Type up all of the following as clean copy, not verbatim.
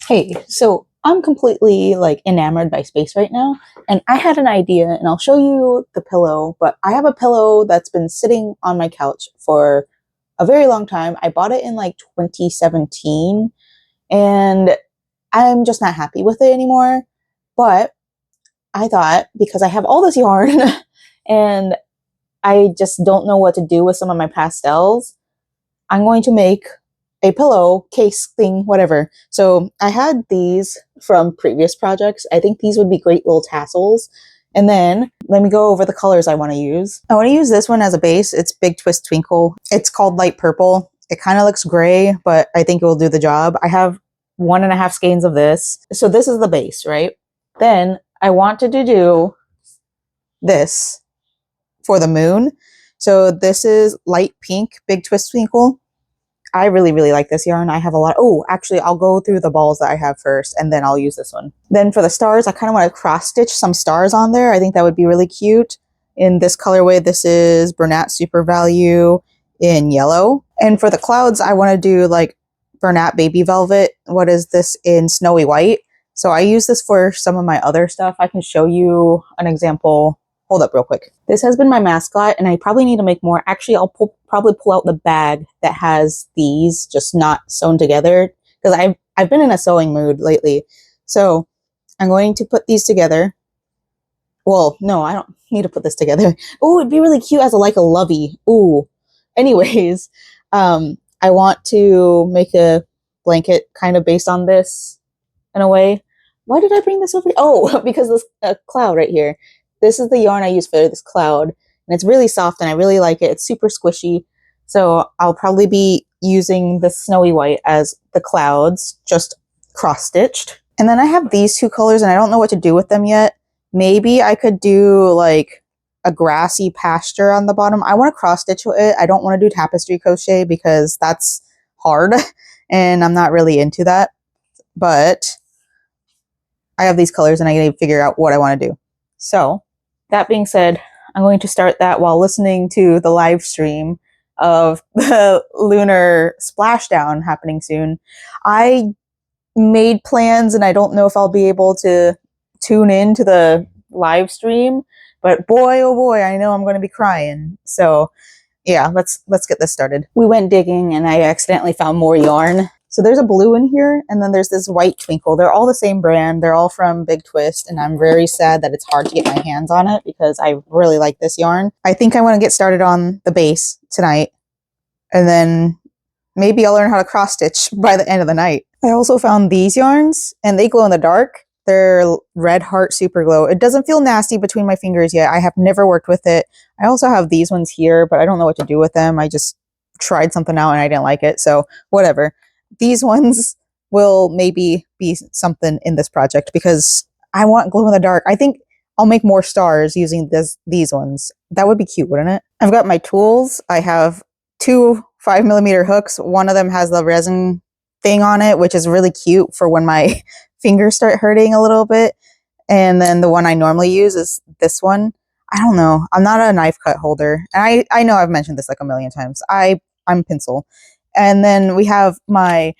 Hey, so I'm completely like enamored by space right now, and I had an idea, and I'll show you the pillow, but I have a pillow that's been sitting on my couch for a very long time. I bought it in like 2017, and I'm just not happy with it anymore. But I thought because I have all this yarn and I just don't know what to do with some of my pastels, I'm going to make a pillow case thing, whatever. So I had these from previous projects. I think these would be great little tassels. And then let me go over the colors I want to use. I want to use this one as a base. It's Big Twist Twinkle. It's called light purple. It kind of looks gray, but I think it will do the job. I have 1.5 skeins of this. So this is the base, right? Then I wanted to do this for the moon. So this is light pink, Big Twist Twinkle. I really, really like this yarn. I have a lot. Oh, actually, I'll go through the balls that I have first, and then I'll use this one. Then for the stars, I kind of want to cross-stitch some stars on there. I think that would be really cute. In this colorway, this is Bernat Super Value in yellow. And for the clouds, I want to do like Bernat Baby Velvet. What is this in snowy white? So I use this for some of my other stuff. I can show you an example. Hold up real quick. This has been my mascot, and I probably need to make more. Actually, I'll probably pull out the bag that has these just not sewn together, because I've been in a sewing mood lately. So I'm going to put these together. Well, no, I don't need to put this together. Oh, it'd be really cute as a lovey. Ooh. Anyways, I want to make a blanket kind of based on this in a way. Why did I bring this over? Oh, because this cloud right here. This is the yarn I use for this cloud, and it's really soft, and I really like it. It's super squishy, so I'll probably be using the snowy white as the clouds, just cross-stitched. And then I have these two colors, and I don't know what to do with them yet. Maybe I could do like a grassy pasture on the bottom. I want to cross-stitch it. I don't want to do tapestry crochet because that's hard, and I'm not really into that. But I have these colors, and I need to figure out what I want to do. So that being said, I'm going to start that while listening to the live stream of the lunar splashdown happening soon. I made plans, and I don't know if I'll be able to tune in to the live stream, but boy, oh boy, I know I'm going to be crying. So yeah, let's get this started. We went digging, and I accidentally found more yarn. So there's a blue in here, and then there's this white twinkle. They're all the same brand. They're all from Big Twist, and I'm very sad that it's hard to get my hands on it because I really like this yarn. I think I want to get started on the base tonight, and then maybe I'll learn how to cross stitch by the end of the night. I also found these yarns, and they glow in the dark. They're Red Heart Super Glow. It doesn't feel nasty between my fingers yet. I have never worked with it. I also have these ones here, but I don't know what to do with them. I just tried something out and I didn't like it, so whatever. These ones will maybe be something in this project because I want glow in the dark. I think I'll make more stars using these ones. That would be cute, wouldn't it? I've got my tools. I have 2 5mm hooks. One of them has the resin thing on it, which is really cute for when my fingers start hurting a little bit. And then the one I normally use is this one. I don't know. I'm not a knife cut holder. And I know I've mentioned this like a million times. I'm pencil. And then we have my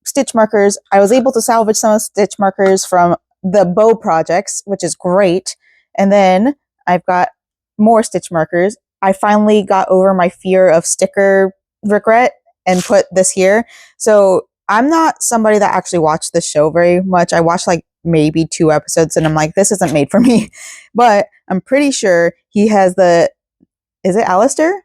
stitch markers. I was able to salvage some stitch markers from the bow projects, which is great. And then I've got more stitch markers. I finally got over my fear of sticker regret and put this here. So I'm not somebody that actually watched this show very much. I watched like maybe 2 episodes and I'm like, this isn't made for me. But I'm pretty sure he has is it Alistair?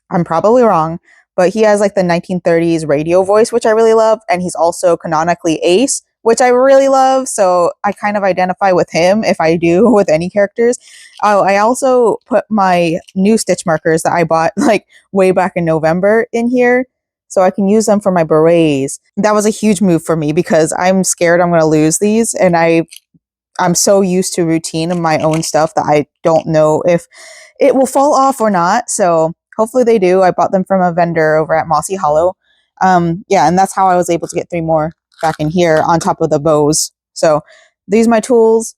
I'm probably wrong. But he has like the 1930s radio voice, which I really love. And he's also canonically Ace, which I really love. So I kind of identify with him if I do with any characters. Oh, I also put my new stitch markers that I bought like way back in November in here, so I can use them for my berets. That was a huge move for me because I'm scared I'm going to lose these. And I'm so used to routine of my own stuff that I don't know if it will fall off or not. So hopefully they do. I bought them from a vendor over at Mossy Hollow. Yeah, and that's how I was able to get 3 more back in here on top of the bows. So these are my tools.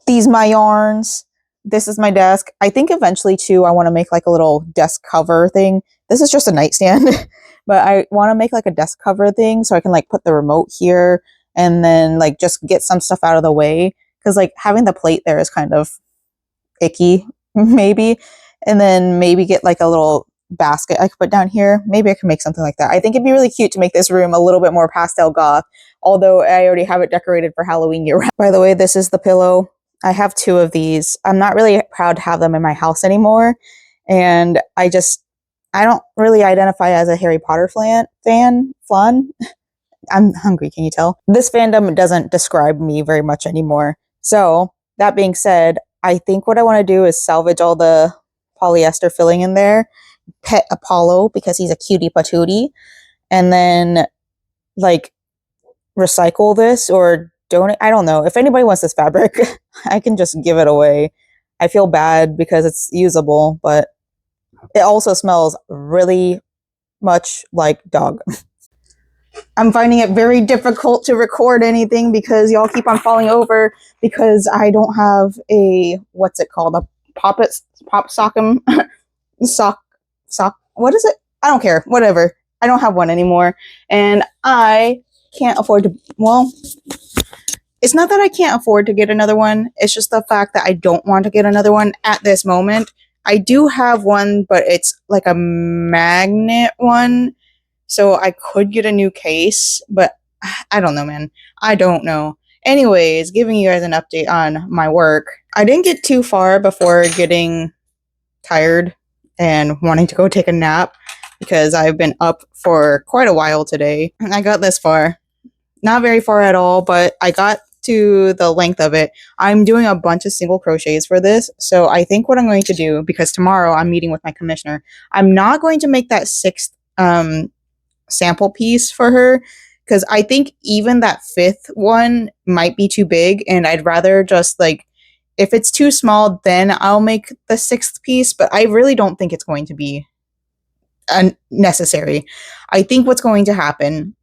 These my yarns. This is my desk. I think eventually too I want to make like a little desk cover thing. This is just a nightstand. But I want to make like a desk cover thing so I can like put the remote here and then like just get some stuff out of the way, because like having the plate there is kind of icky maybe, and then maybe get like a little basket I could put down here. Maybe I could make something like that. I think it'd be really cute to make this room a little bit more pastel goth, although I already have it decorated for Halloween year round. By the way, this is the pillow. I have 2 of these. I'm not really proud to have them in my house anymore, and I don't really identify as a Harry Potter fan. I'm hungry, can you tell? This fandom doesn't describe me very much anymore. So, that being said, I think what I want to do is salvage all the polyester filling in there, pet Apollo because he's a cutie patootie, and then like recycle this or donate. I don't know. If anybody wants this fabric, I can just give it away. I feel bad because it's usable, but it also smells really much like dog. I'm finding it very difficult to record anything because y'all keep on falling over because I don't have a, what's it called? A pop sock'em sock, what is it? I don't care. Whatever. I don't have one anymore. And I can't afford to, well, it's not that I can't afford to get another one. It's just the fact that I don't want to get another one at this moment. I do have one, but it's like a magnet one. So I could get a new case, but I don't know, man. I don't know. Anyways, giving you guys an update on my work. I didn't get too far before getting tired and wanting to go take a nap because I've been up for quite a while today. I got this far. Not very far at all, but I got to the length of it. I'm doing a bunch of single crochets for this, so I think what I'm going to do, because tomorrow I'm meeting with my commissioner, I'm not going to make that 6th sample piece for her, because I think even that 5th one might be too big, and I'd rather just like, if it's too small, then I'll make the 6th piece, but I really don't think it's going to be necessary. I think what's going to happen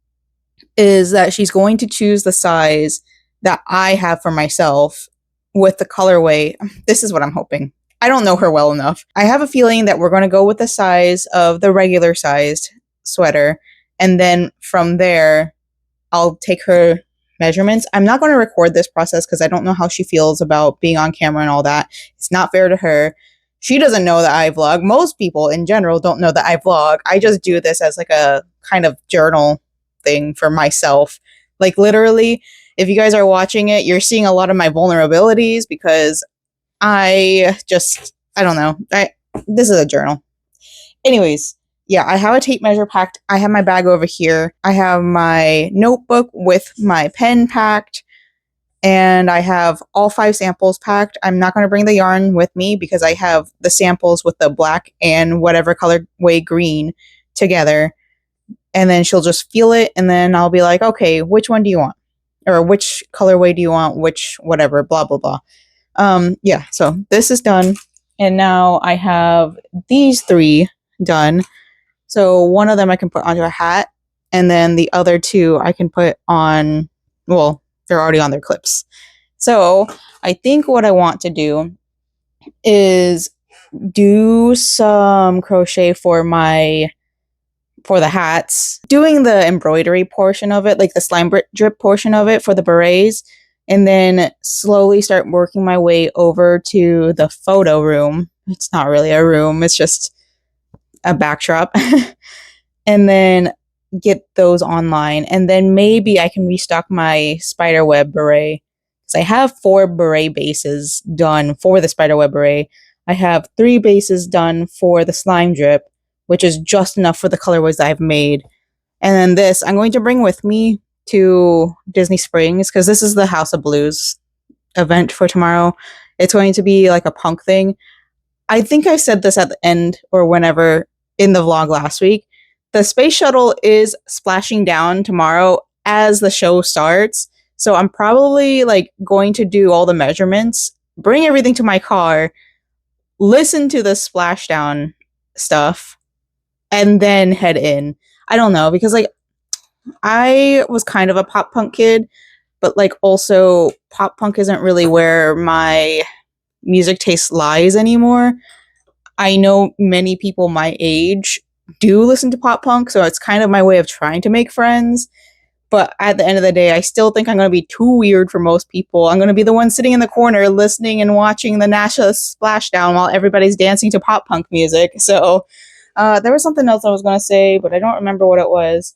is that she's going to choose the size that I have for myself with the colorway. This is what I'm hoping. I don't know her well enough. I have a feeling that we're going to go with the size of the regular sized sweater, and then from there, I'll take her measurements. I'm not going to record this process because I don't know how she feels about being on camera and all that. It's not fair to her. She doesn't know that I vlog. Most people in general don't know that I vlog. I just do this as like a kind of journal thing for myself. Like literally, if you guys are watching it, you're seeing a lot of my vulnerabilities because I don't know. This is a journal. Anyways, yeah, I have a tape measure packed. I have my bag over here. I have my notebook with my pen packed. And I have all 5 samples packed. I'm not going to bring the yarn with me because I have the samples with the black and whatever colorway green together. And then she'll just feel it. And then I'll be like, okay, which one do you want? Or which colorway do you want? Which whatever, blah, blah, blah. Yeah, so this is done. And now I have these 3 done. So one of them I can put onto a hat. And then the other 2 I can put on, well, they're already on their clips. So I think what I want to do is do some crochet for the hats, doing the embroidery portion of it, like the slime drip portion of it for the berets, and then slowly start working my way over to the photo room. It's not really a room, it's just a backdrop. And then get those online, and then maybe I can restock my spiderweb beret, because I have 4 beret bases done for the spiderweb beret. I have 3 bases done for the slime drip, which is just enough for the colorways that I've made. And then this I'm going to bring with me to Disney Springs, because this is the House of Blues event for tomorrow. It's going to be like a punk thing. I think I said this at the end or whenever in the vlog last week. The space shuttle is splashing down tomorrow as the show starts. So I'm probably like going to do all the measurements, bring everything to my car, listen to the splashdown stuff, and then head in. I don't know, because like I was kind of a pop punk kid, but like also pop punk isn't really where my music taste lies anymore. I know many people my age do listen to pop punk, so it's kind of my way of trying to make friends. But at the end of the day, I still think I'm going to be too weird for most people. I'm going to be the one sitting in the corner listening and watching the national splashdown while everybody's dancing to pop punk music. So there was something else I was going to say, but I don't remember what it was.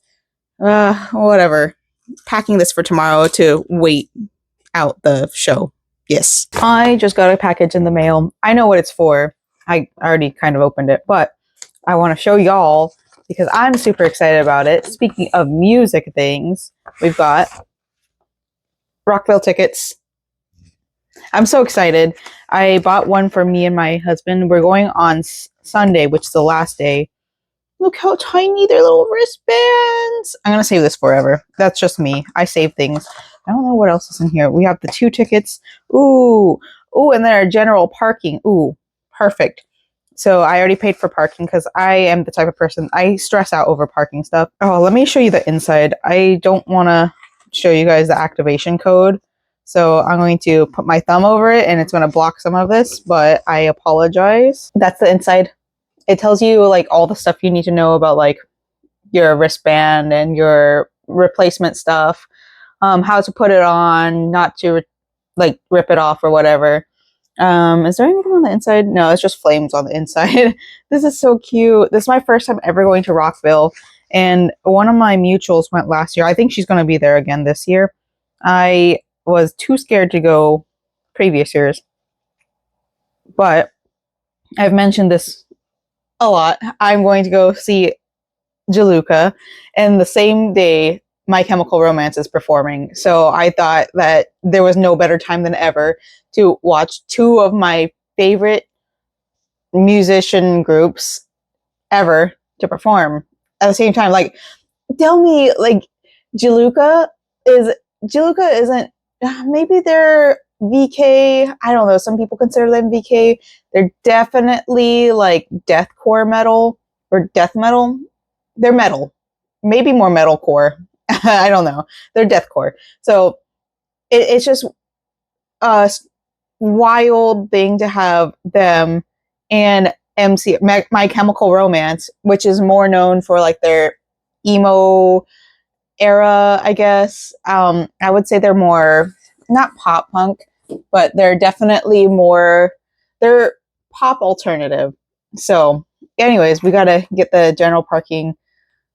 Whatever. Packing this for tomorrow to wait out the show. Yes. I just got a package in the mail. I know what it's for. I already kind of opened it, but I want to show y'all because I'm super excited about it. Speaking of music things, we've got Rockville tickets. I'm so excited. I bought one for me and my husband. We're going on Sunday, which is the last day. Look how tiny their little wristbands. I'm going to save this forever. That's just me. I save things. I don't know what else is in here. We have the 2 tickets. Ooh, and then our general parking. Ooh, perfect. So I already paid for parking because I am the type of person, I stress out over parking stuff. Oh, let me show you the inside. I don't want to show you guys the activation code. So I'm going to put my thumb over it and it's going to block some of this, but I apologize. That's the inside. It tells you like all the stuff you need to know about like your wristband and your replacement stuff, how to put it on, not to like rip it off or whatever. Is there anything on the inside? No, it's just flames on the inside. This is so cute. This is my first time ever going to Rockville, and one of my mutuals went last year. I think she's going to be there again this year. I was too scared to go previous years, but I've mentioned this a lot. I'm going to go see Jaluka, and the same day My Chemical Romance is performing. So I thought that there was no better time than ever to watch 2 of my favorite musician groups ever to perform at the same time. Like, tell me, like, Jaluka isn't, maybe they're VK. I don't know. Some people consider them VK. They're definitely like deathcore metal or death metal. They're metal, maybe more metalcore. I don't know. They're deathcore. So it's just a wild thing to have them and MC My Chemical Romance, which is more known for like their emo era, I guess. I would say they're more not pop punk, but they're definitely more, they're pop alternative. So anyways, we gotta get the general parking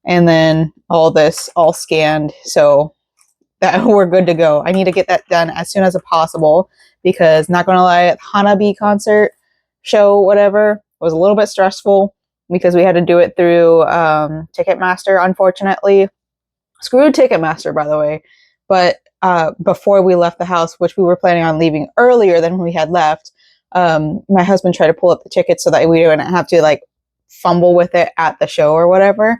and then all this all scanned so that we're good to go. I need to get that done as soon as possible because, not gonna lie, Hanabi concert show, whatever, was a little bit stressful because we had to do it through Ticketmaster, unfortunately. Screw Ticketmaster, by the way. But before we left the house, which we were planning on leaving earlier than we had left, my husband tried to pull up the tickets so that we wouldn't have to like fumble with it at the show or whatever.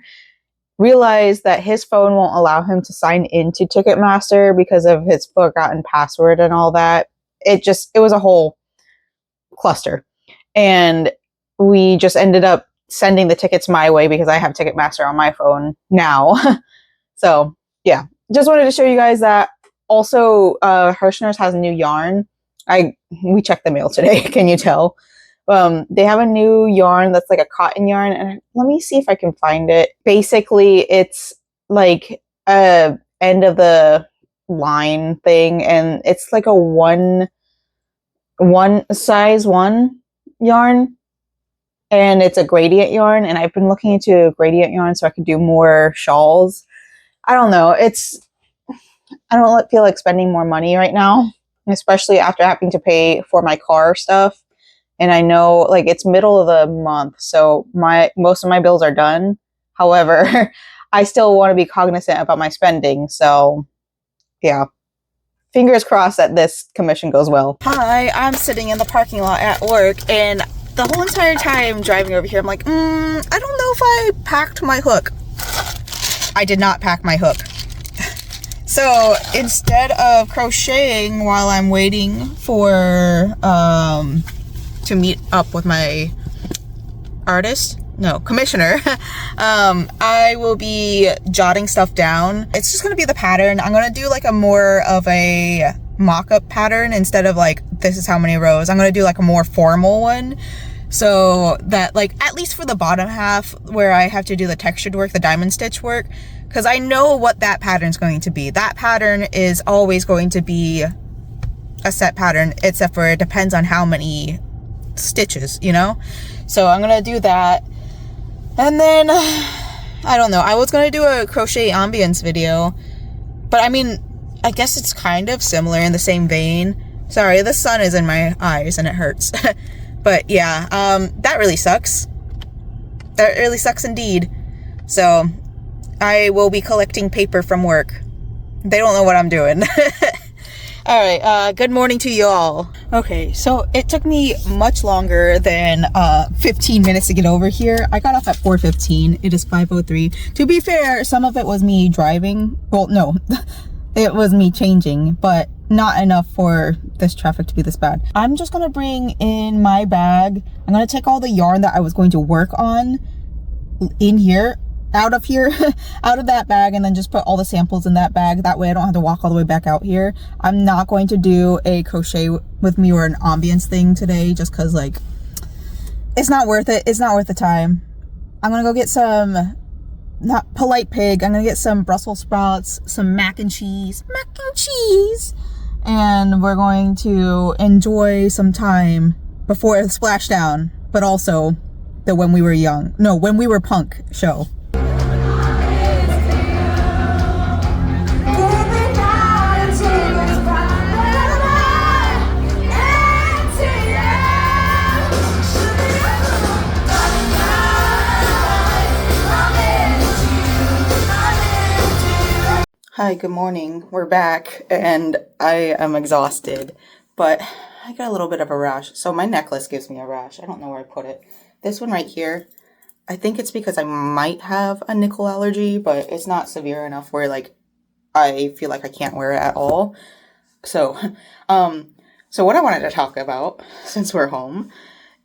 Realized that his phone won't allow him to sign into Ticketmaster because of his forgotten password and all that. It was a whole cluster. And we just ended up sending the tickets my way because I have Ticketmaster on my phone now. So yeah, just wanted to show you guys that. Also, Hirschner's has a new yarn. We checked the mail today. Can you tell? They have a new yarn that's like a cotton yarn, and let me see if I can find it. Basically, it's like a end of the line thing, and it's like a one size 1 yarn, and it's a gradient yarn. And I've been looking into gradient yarn so I could do more shawls. I don't know. I don't feel like spending more money right now, especially after having to pay for my car stuff. And I know like it's middle of the month, so most of my bills are done. However, I still want to be cognizant about my spending. So yeah, fingers crossed that this commission goes well. Hi, I'm sitting in the parking lot at work, and the whole entire time driving over here, I'm like, I don't know if I packed my hook. I did not pack my hook. So instead of crocheting while I'm waiting for to meet up with my commissioner, I will be jotting stuff down. It's just gonna be the pattern. I'm gonna do like a more of a mock-up pattern instead of like this is how many rows. I'm gonna do like a more formal one, so that like at least for the bottom half where I have to do the textured work, the diamond stitch work, because I know what that pattern's going to be. That pattern is always going to be a set pattern, except for it depends on how many stitches, you know? So I'm gonna do that. And then, I don't know, I was gonna do a crochet ambience video, but I mean, I guess it's kind of similar in the same vein. Sorry, the sun is in my eyes and it hurts. But yeah, that really sucks. That really sucks indeed. So I will be collecting paper from work. They don't know what I'm doing. Alright, good morning to you all. Okay, so it took me much longer than 15 minutes to get over here. I got off at 4:15. It is 5:03. To be fair, some of it was me driving. Well, no, it was me changing, but not enough for this traffic to be this bad. I'm just gonna bring in my bag. I'm gonna take all the yarn that I was going to work on in here, out of here, out of that bag, and then just put all the samples in that bag. That way I don't have to walk all the way back out here. I'm not going to do a crochet with me or an ambience thing today, just cause like, it's not worth it. It's not worth the time. I'm gonna go get some, not polite pig, I'm gonna get some Brussels sprouts, some mac and cheese, and we're going to enjoy some time before it splashdown, but also the When We Were Young, no, When We Were Punk show. Hi, good morning. We're back and I am exhausted, but I got a little bit of a rash. So my necklace gives me a rash. I don't know where I put it. This one right here, I think it's because I might have a nickel allergy, but it's not severe enough where like I feel like I can't wear it at all. So, so what I wanted to talk about since we're home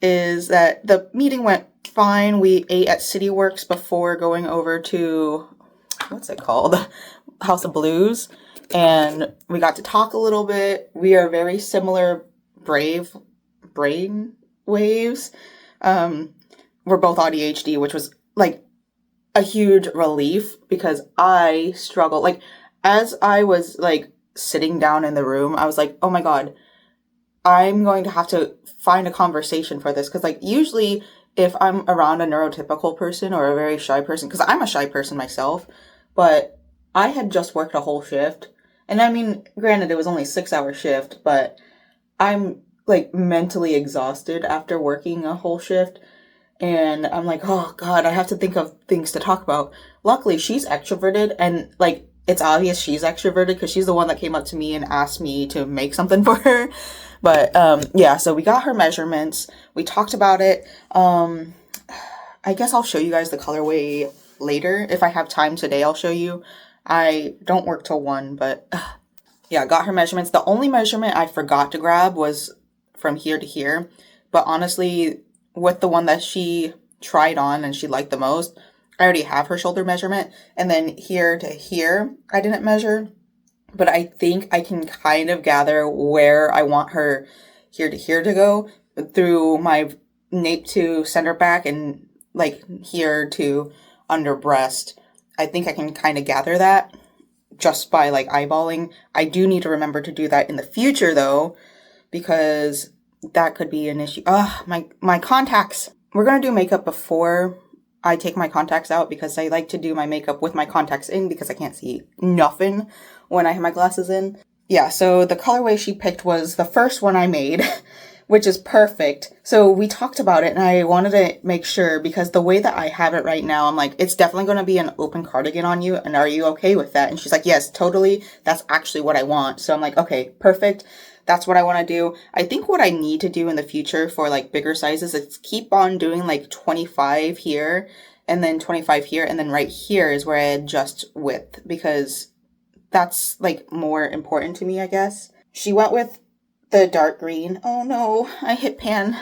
is that the meeting went fine. We ate at CityWorks before going over to, what's it called? House of Blues, and we got to talk a little bit. We are very similar brain waves. We're both ADHD, which was like a huge relief because I struggle. Like as I was like sitting down in the room, I was like, oh my God, I'm going to have to find a conversation for this. Cause like usually if I'm around a neurotypical person or a very shy person, cause I'm a shy person myself, but I had just worked a whole shift. And I mean, granted, it was only a 6-hour shift, but I'm like mentally exhausted after working a whole shift. And I'm like, oh God, I have to think of things to talk about. Luckily, she's extroverted and like, it's obvious she's extroverted because she's the one that came up to me and asked me to make something for her. But yeah, so we got her measurements. We talked about it. I guess I'll show you guys the colorway later. If I have time today, I'll show you. I don't work till 1, but yeah, got her measurements. The only measurement I forgot to grab was from here to here. But honestly, with the one that she tried on and she liked the most, I already have her shoulder measurement. And then here to here, I didn't measure. But I think I can kind of gather where I want her here to go through my nape to center back and like here to under breast. I think I can kind of gather that just by like eyeballing. I do need to remember to do that in the future though, because that could be an issue. My contacts. We're going to do makeup before I take my contacts out because I like to do my makeup with my contacts in because I can't see nothing when I have my glasses in. Yeah, so the colorway she picked was the first one I made, which is perfect. So we talked about it and I wanted to make sure because the way that I have it right now, I'm like, it's definitely going to be an open cardigan on you. And are you okay with that? And she's like, yes, totally. That's actually what I want. So I'm like, okay, perfect. That's what I want to do. I think what I need to do in the future for like bigger sizes is keep on doing like 25 here and then 25 here. And then right here is where I adjust width because that's like more important to me, I guess. She went with the dark green. Oh no, I hit pan.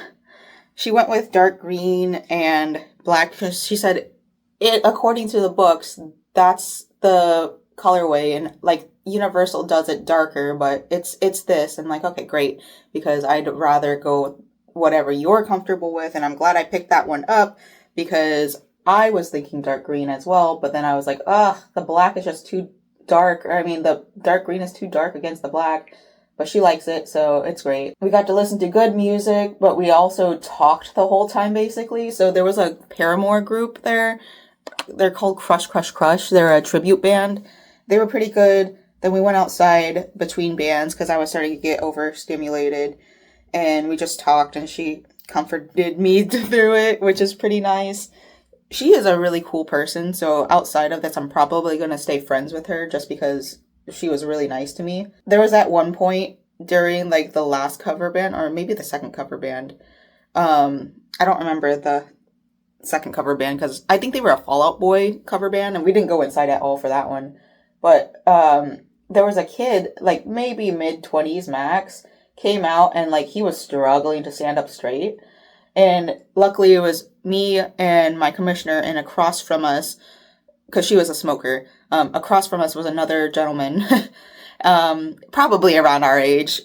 She went with dark green and black because she said it, according to the books, that's the colorway and like Universal does it darker, but it's this. And like, okay, great, because I'd rather go with whatever you're comfortable with. And I'm glad I picked that one up because I was thinking dark green as well, but then I was like, ugh, the black is just too dark. I mean, the dark green is too dark against the black. But she likes it, so it's great. We got to listen to good music, but we also talked the whole time, basically. So there was a Paramore group there. They're called Crush Crush Crush. They're a tribute band. They were pretty good. Then we went outside between bands because I was starting to get overstimulated. And we just talked, and she comforted me through it, which is pretty nice. She is a really cool person, so outside of this, I'm probably going to stay friends with her just because she was really nice to me. There was at one point during, like, the last cover band, or maybe the second cover band. I don't remember the second cover band, because I think they were a Fall Out Boy cover band, and we didn't go inside at all for that one. But there was a kid, like, maybe mid-20s max, came out, and, like, he was struggling to stand up straight. And luckily it was me and my commissioner, and across from us, because she was a smoker, across from us was another gentleman, probably around our age.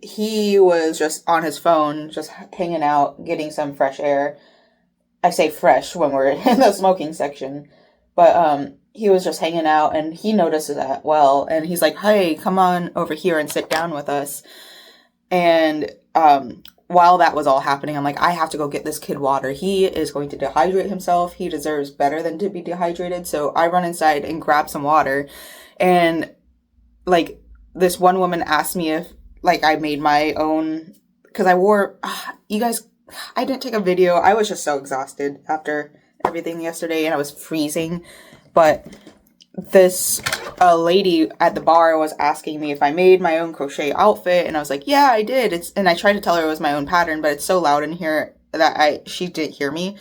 He was just on his phone, just hanging out, getting some fresh air. I say fresh when we're in the smoking section. But he was just hanging out, and he notices that well. And he's like, hey, come on over here and sit down with us. And while that was all happening, I'm like, I have to go get this kid water. He is going to dehydrate himself. He deserves better than to be dehydrated. So I run inside and grab some water. And, like, this one woman asked me if, like, I made my own, because I wore, you guys, I didn't take a video. I was just so exhausted after everything yesterday, and I was freezing. But this lady at the bar was asking me if I made my own crochet outfit, and I was like, yeah, I did. And I tried to tell her it was my own pattern, but it's so loud in here that she didn't hear me.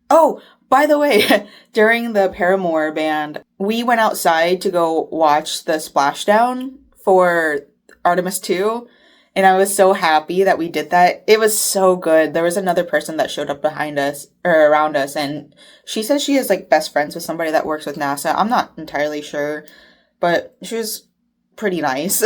Oh, by the way, during the Paramore band, we went outside to go watch the splashdown for Artemis 2, and I was so happy that we did that. It was so good. There was another person that showed up behind us, or around us, and she says she is, like, best friends with somebody that works with NASA. I'm not entirely sure, but she was pretty nice.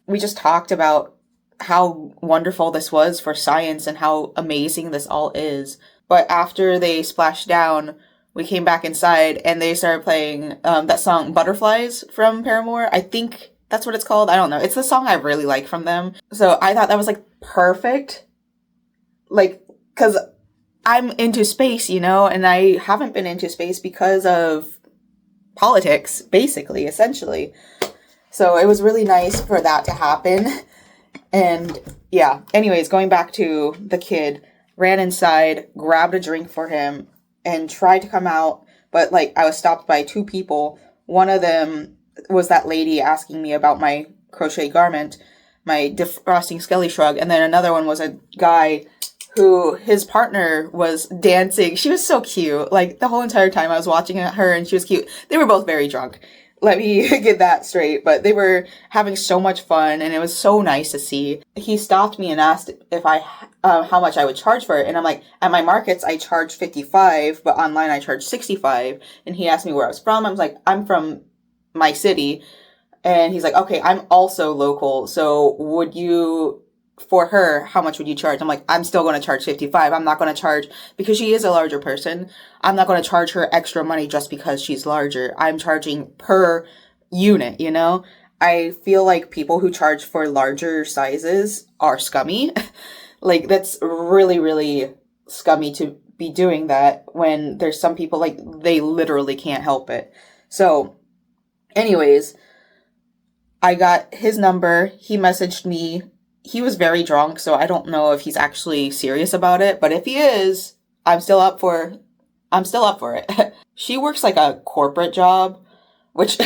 We just talked about how wonderful this was for science and how amazing this all is. But after they splashed down, we came back inside, and they started playing that song Butterflies from Paramore. I think that's what it's called. I don't know. It's the song I really like from them. So I thought that was, like, perfect. Like, because I'm into space, you know, and I haven't been into space because of politics, basically, essentially. So it was really nice for that to happen. And yeah, anyways, going back to the kid, ran inside, grabbed a drink for him, and tried to come out. But, like, I was stopped by two people. One of them was that lady asking me about my crochet garment, my defrosting skelly shrug, and then another one was a guy who his partner was dancing. She was so cute. Like, the whole entire time I was watching her, and she was cute. They were both very drunk. Let me get that straight. But they were having so much fun, and it was so nice to see. He stopped me and asked if how much I would charge for it. And I'm like, at my markets, I charge $55, but online I charge $65. And he asked me where I was from. I was like, I'm from my city. And he's like, okay, I'm also local. So would you, for her, how much would you charge? I'm like, I'm still going to charge $55. I'm not going to charge, because she is a larger person, I'm not going to charge her extra money just because she's larger. I'm charging per unit, you know? I feel like people who charge for larger sizes are scummy. Like, that's really, really scummy to be doing that when there's some people, like, they literally can't help it. So, anyways, I got his number. He messaged me. He was very drunk, so I don't know if he's actually serious about it. But if he is, I'm still up for it. She works, like, a corporate job, which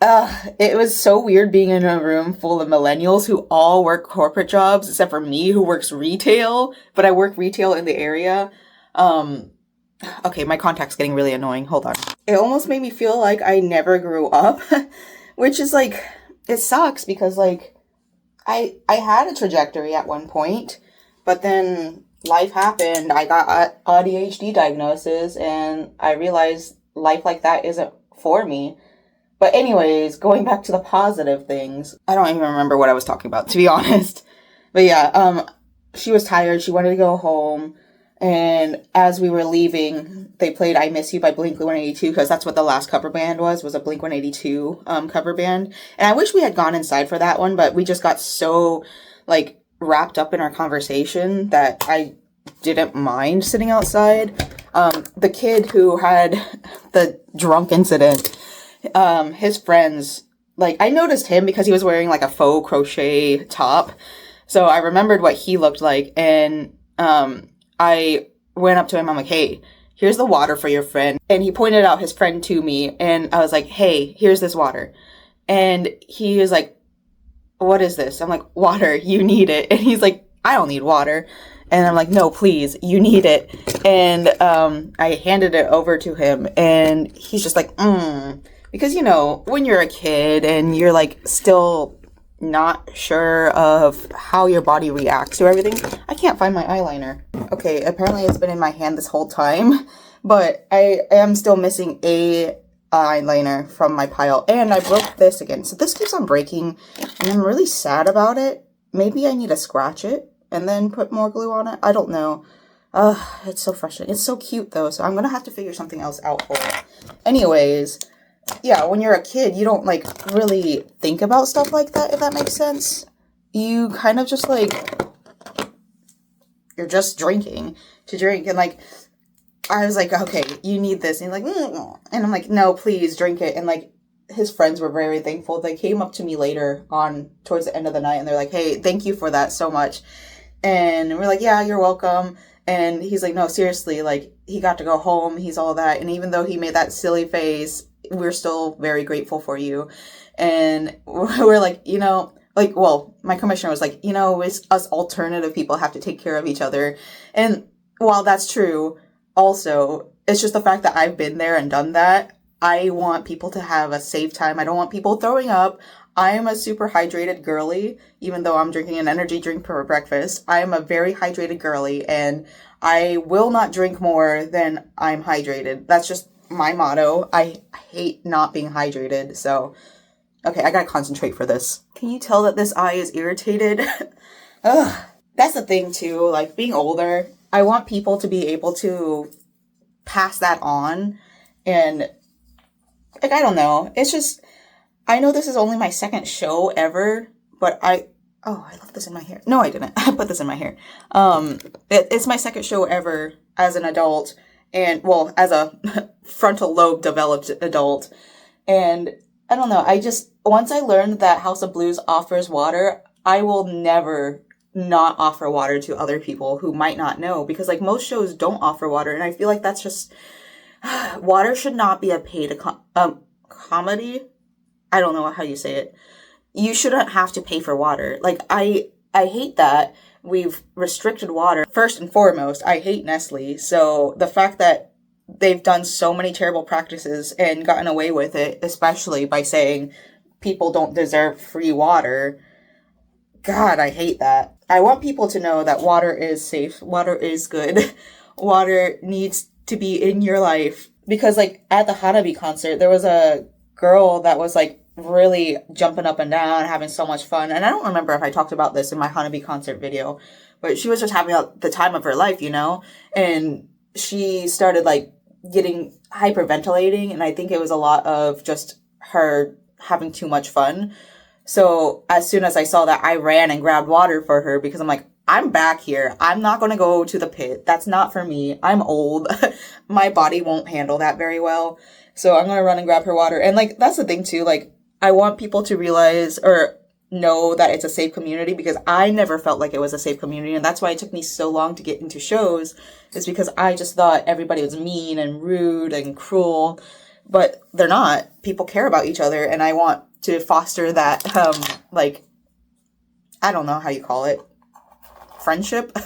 it was so weird being in a room full of millennials who all work corporate jobs, except for me, who works retail. But I work retail in the area. Okay, my contact's getting really annoying. Hold on. It almost made me feel like I never grew up, which is, like, it sucks because, like, I had a trajectory at one point, but then life happened. I got ADHD diagnosis, and I realized life like that isn't for me. But anyways, going back to the positive things, I don't even remember what I was talking about, to be honest. But yeah, she was tired. She wanted to go home. And as we were leaving, they played I Miss You by Blink-182 because that's what the last cover band was a Blink-182 cover band. And I wish we had gone inside for that one, but we just got so, like, wrapped up in our conversation that I didn't mind sitting outside. The kid who had the drunk incident, his friends, like, I noticed him because he was wearing, like, a faux crochet top. So I remembered what he looked like, and I went up to him. I'm like, hey, here's the water for your friend. And he pointed out his friend to me, and I was like, hey, here's this water. And he was like, what is this? I'm like, water, you need it. And he's like, I don't need water. And I'm like, no, please, you need it. And I handed it over to him, and he's just like, because, you know, when you're a kid and you're, like, still not sure of how your body reacts to everything. I can't find my eyeliner. Okay, apparently it's been in my hand this whole time, but I am still missing a eyeliner from my pile, and I broke this again. So this keeps on breaking, and I'm really sad about it. Maybe I need to scratch it and then put more glue on it. I don't know. It's so frustrating. It's so cute, though, so I'm gonna have to figure something else out for it. Anyways, yeah, when you're a kid, you don't, like, really think about stuff like that, if that makes sense. You kind of just, like, you're just drinking to drink. And, like, I was like, okay, you need this. And he's like, and I'm like, no, please drink it. And, like, his friends were very thankful. They came up to me later on towards the end of the night, and they're like, hey, thank you for that so much. And we're like, yeah, you're welcome. And he's like, no, seriously, like, he got to go home. He's all that. And even though he made that silly face, we're still very grateful for you. And we're like, you know, like, well, my commissioner was like, you know, it's us alternative people have to take care of each other. And while that's true, also, it's just the fact that I've been there and done that. I want people to have a safe time. I don't want people throwing up. I am a super hydrated girly, even though I'm drinking an energy drink for breakfast. I am a very hydrated girly, and I will not drink more than I'm hydrated. That's just my motto. I hate not being hydrated, so okay, I gotta concentrate for this. Can you tell that this eye is irritated? Ugh. That's the thing too, like, being older, I want people to be able to pass that on, and, like, I don't know, it's just, I know this is only my second show ever, but I left this in my hair. No, I didn't. I put this in my hair. It's my second show ever as an adult, and, well, as a frontal lobe developed adult. And I don't know, once I learned that House of Blues offers water, I will never not offer water to other people who might not know, because, like, most shows don't offer water, and I feel like that's just, water should not be a paid comedy. I don't know how you say it. You shouldn't have to pay for water. Like, I hate that we've restricted water. First and foremost, I hate Nestle. So the fact that they've done so many terrible practices and gotten away with it, especially by saying people don't deserve free water. God, I hate that. I want people to know that water is safe. Water is good. Water needs to be in your life. Because, like, at the Hanabi concert, there was a girl that was, like, really jumping up and down, having so much fun. And I don't remember if I talked about this in my Hanabi concert video, but she was just having the time of her life, you know? And she started, like, getting hyperventilating, and I think it was a lot of just her having too much fun. So as soon as I saw that, I ran and grabbed water for her, because I'm like, I'm back here. I'm not going to go to the pit. That's not for me. I'm old. My body won't handle that very well. So I'm going to run and grab her water. And, like, that's the thing too. Like, I want people to realize or know that it's a safe community, because I never felt like it was a safe community. And that's why it took me so long to get into shows, is because I just thought everybody was mean and rude and cruel, but they're not. People care about each other. And I want to foster that, like, I don't know how you call it. Friendship?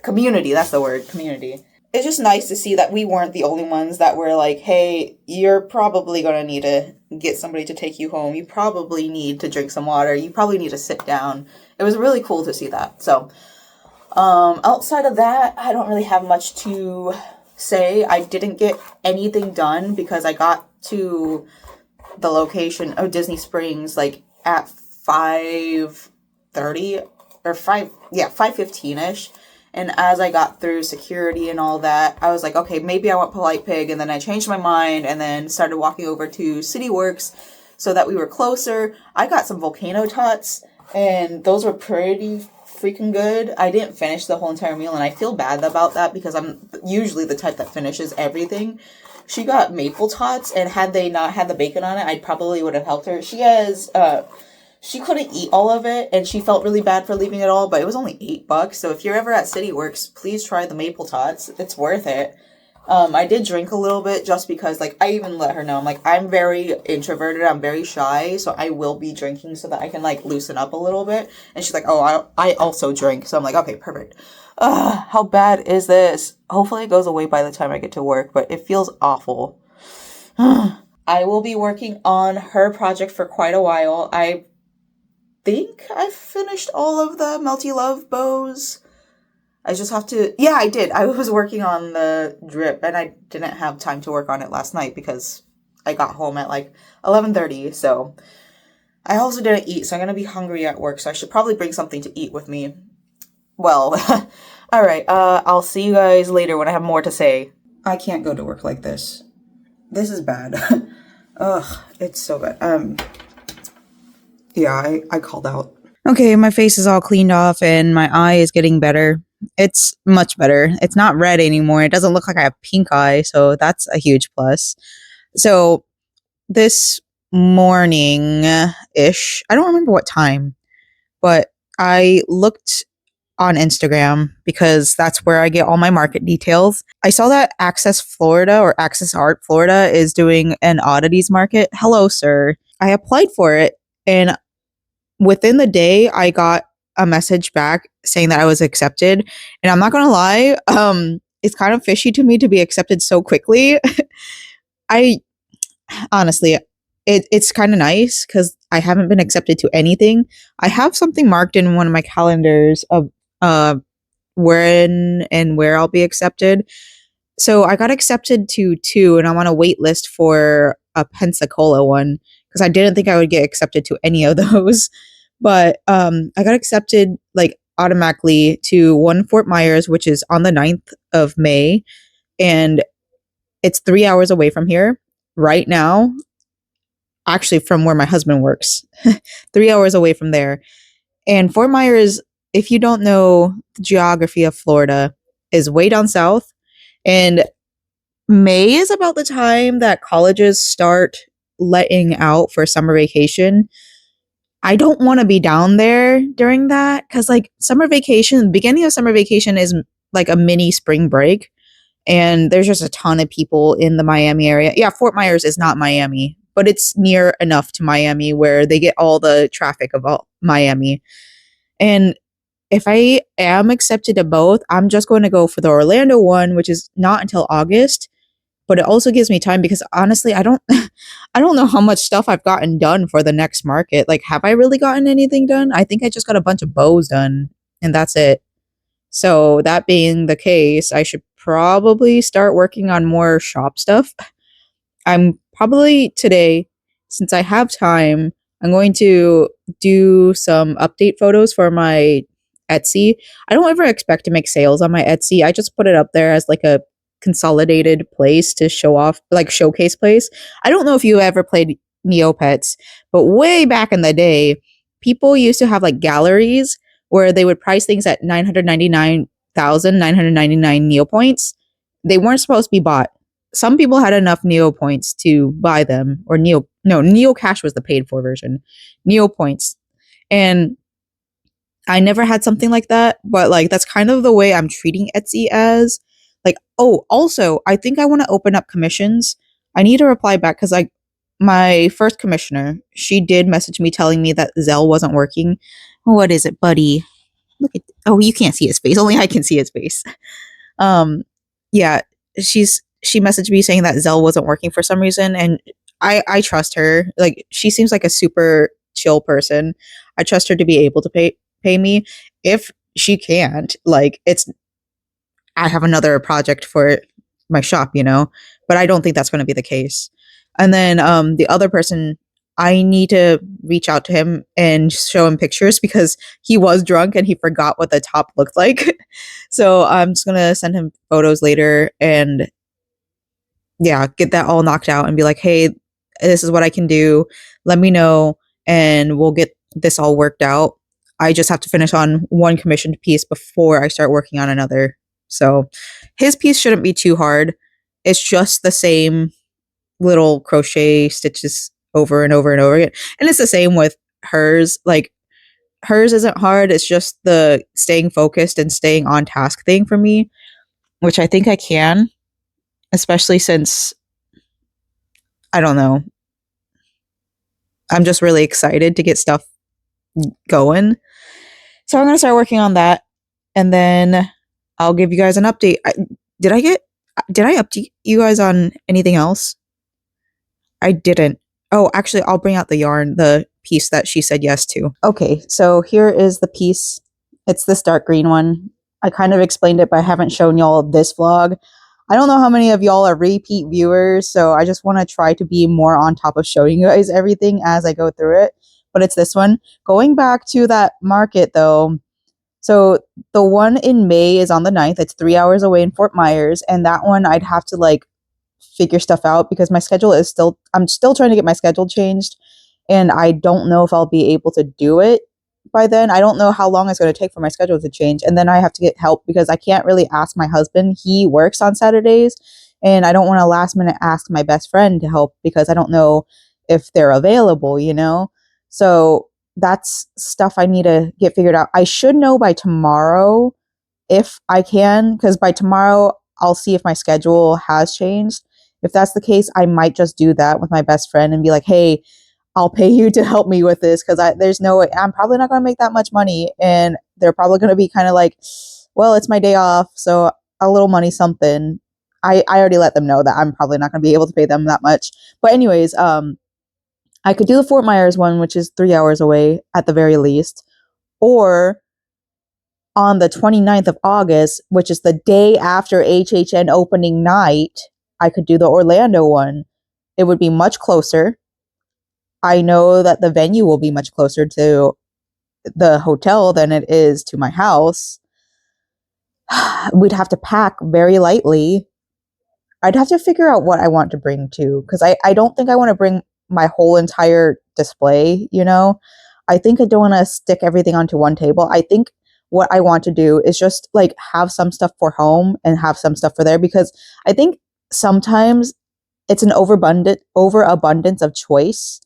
Community. That's the word. Community. It's just nice to see that we weren't the only ones that were like, hey, you're probably going to need to get somebody to take you home. You probably need to drink some water. You probably need to sit down. It was really cool to see that. So, outside of that, I don't really have much to say. I didn't get anything done because I got to the location of Disney Springs, like, at 5:30 or 5:15ish. And as I got through security and all that, I was like, okay, maybe I want Polite Pig. And then I changed my mind and then started walking over to CityWorks so that we were closer. I got some volcano tots, and those were pretty freaking good. I didn't finish the whole entire meal, and I feel bad about that because I'm usually the type that finishes everything. She got maple tots, and had they not had the bacon on it, I probably would have helped her. She couldn't eat all of it, and she felt really bad for leaving it all, but it was only $8. So if you're ever at CityWorks, please try the maple tots. It's worth it. I did drink a little bit just because, like, I even let her know, I'm like, I'm very introverted, I'm very shy, so I will be drinking so that I can, like, loosen up a little bit. And she's like, oh, I also drink. So I'm like, okay, perfect. How bad is this? Hopefully it goes away by the time I get to work, but it feels awful. I will be working on her project for quite a while. I think I've finished all of the Melty Love bows. I just have to... Yeah, I did. I was working on the drip, and I didn't have time to work on it last night because I got home at, like, 11:30, so... I also didn't eat, so I'm gonna be hungry at work, so I should probably bring something to eat with me. Well, alright, I'll see you guys later when I have more to say. I can't go to work like this. This is bad. Ugh, it's so bad. Yeah, I called out. Okay, my face is all cleaned off, and my eye is getting better. It's much better. It's not red anymore. It doesn't look like I have pink eye, so that's a huge plus. So this morning-ish, I don't remember what time, but I looked on Instagram because that's where I get all my market details. I saw that Access Florida or Access Art Florida is doing an oddities market. Hello, sir. I applied for it, and within the day, I got a message back saying that I was accepted. And I'm not gonna lie, it's kind of fishy to me to be accepted so quickly. I honestly, it's kind of nice because I haven't been accepted to anything. I have something marked in one of my calendars of when and where I'll be accepted. So I got accepted to 2, and I'm on a wait list for a Pensacola one because I didn't think I would get accepted to any of those. But I got accepted like automatically to one Fort Myers, which is on the 9th of May, and it's 3 hours away from here right now. Actually, from where my husband works, 3 hours away from there. And Fort Myers, if you don't know the geography of Florida, is way down south. And May is about the time that colleges start letting out for summer vacation. I don't want to be down there during that because, like, summer vacation, the beginning of summer vacation is like a mini spring break. And there's just a ton of people in the Miami area. Yeah, Fort Myers is not Miami, but it's near enough to Miami where they get all the traffic of all Miami. And if I am accepted to both, I'm just going to go for the Orlando one, which is not until August. But it also gives me time because honestly, I don't I don't know how much stuff I've gotten done for the next market. Like, have I really gotten anything done? I think I just got a bunch of bows done, and that's it. So that being the case, I should probably start working on more shop stuff. I'm probably today, since I have time, I'm going to do some update photos for my Etsy. I don't ever expect to make sales on my Etsy. I just put it up there as like a consolidated place to show off, like showcase place. I don't know if you ever played Neopets, but way back in the day, people used to have like galleries where they would price things at 999,999 Neopoints. They weren't supposed to be bought. Some people had enough Neo points to buy them, or Neo Cash was the paid for version. Neo points. And I never had something like that, but like that's kind of the way I'm treating Etsy as. Like, oh, also, I think I want to open up commissions. I need to reply back because like my first commissioner, she did message me telling me that Zelle wasn't working. What is it, buddy? Look at, oh, you can't see his face. Only I can see his face. Yeah, she messaged me saying that Zelle wasn't working for some reason, and I trust her. Like, she seems like a super chill person. I trust her to be able to pay me. If she can't, like, I have another project for my shop, but I don't think that's going to be the case. And then the other person I need to reach out to him and show him pictures because he was drunk and he forgot what the top looked like. So I'm just gonna send him photos later and yeah, get that all knocked out and be like, hey, this is what I can do. Let me know and we'll get this all worked out. I just have to finish on one commissioned piece before I start working on another. So his piece shouldn't be too hard. It's just the same little crochet stitches over and over and over again. And it's the same with hers. Like hers isn't hard. It's just the staying focused and staying on task thing for me, which I think I can, especially since I don't know. I'm just really excited to get stuff going. So I'm going to start working on that and then I'll give you guys an update. Did I update you guys on anything else? I didn't. Oh, actually, I'll bring out the yarn, the piece that she said yes to. Okay, so here is the piece. It's this dark green one. I kind of explained it, but I haven't shown y'all this vlog. I don't know how many of y'all are repeat viewers, so I just want to try to be more on top of showing you guys everything as I go through it. But it's this one. Going back to that market, though, so the one in May is on the 9th. It's 3 hours away in Fort Myers, and that one I'd have to, like, figure stuff out because my schedule is I'm still trying to get my schedule changed and I don't know if I'll be able to do it by then. I don't know how long it's going to take for my schedule to change. And then I have to get help because I can't really ask my husband. He works on Saturdays and I don't want to last minute ask my best friend to help because I don't know if they're available, you know? So that's stuff I need to get figured out. I should know by tomorrow if I can, because by tomorrow I'll see if my schedule has changed. If that's the case, I might just do that with my best friend and be like, hey, I'll pay you to help me with this because there's no way I'm probably not going to make that much money. And they're probably going to be kind of like, well, it's my day off. So a little money, something. I already let them know that I'm probably not going to be able to pay them that much. But anyways, I could do the Fort Myers one, which is 3 hours away at the very least. Or on the 29th of August, which is the day after HHN opening night, I could do the Orlando one. It would be much closer. I know that the venue will be much closer to the hotel than it is to my house. We'd have to pack very lightly. I'd have to figure out what I want to bring too, because I don't think I want to bring my whole entire display, you know? I think I don't want to stick everything onto one table. I think what I want to do is just like have some stuff for home and have some stuff for there because I think sometimes it's an overabundance of choice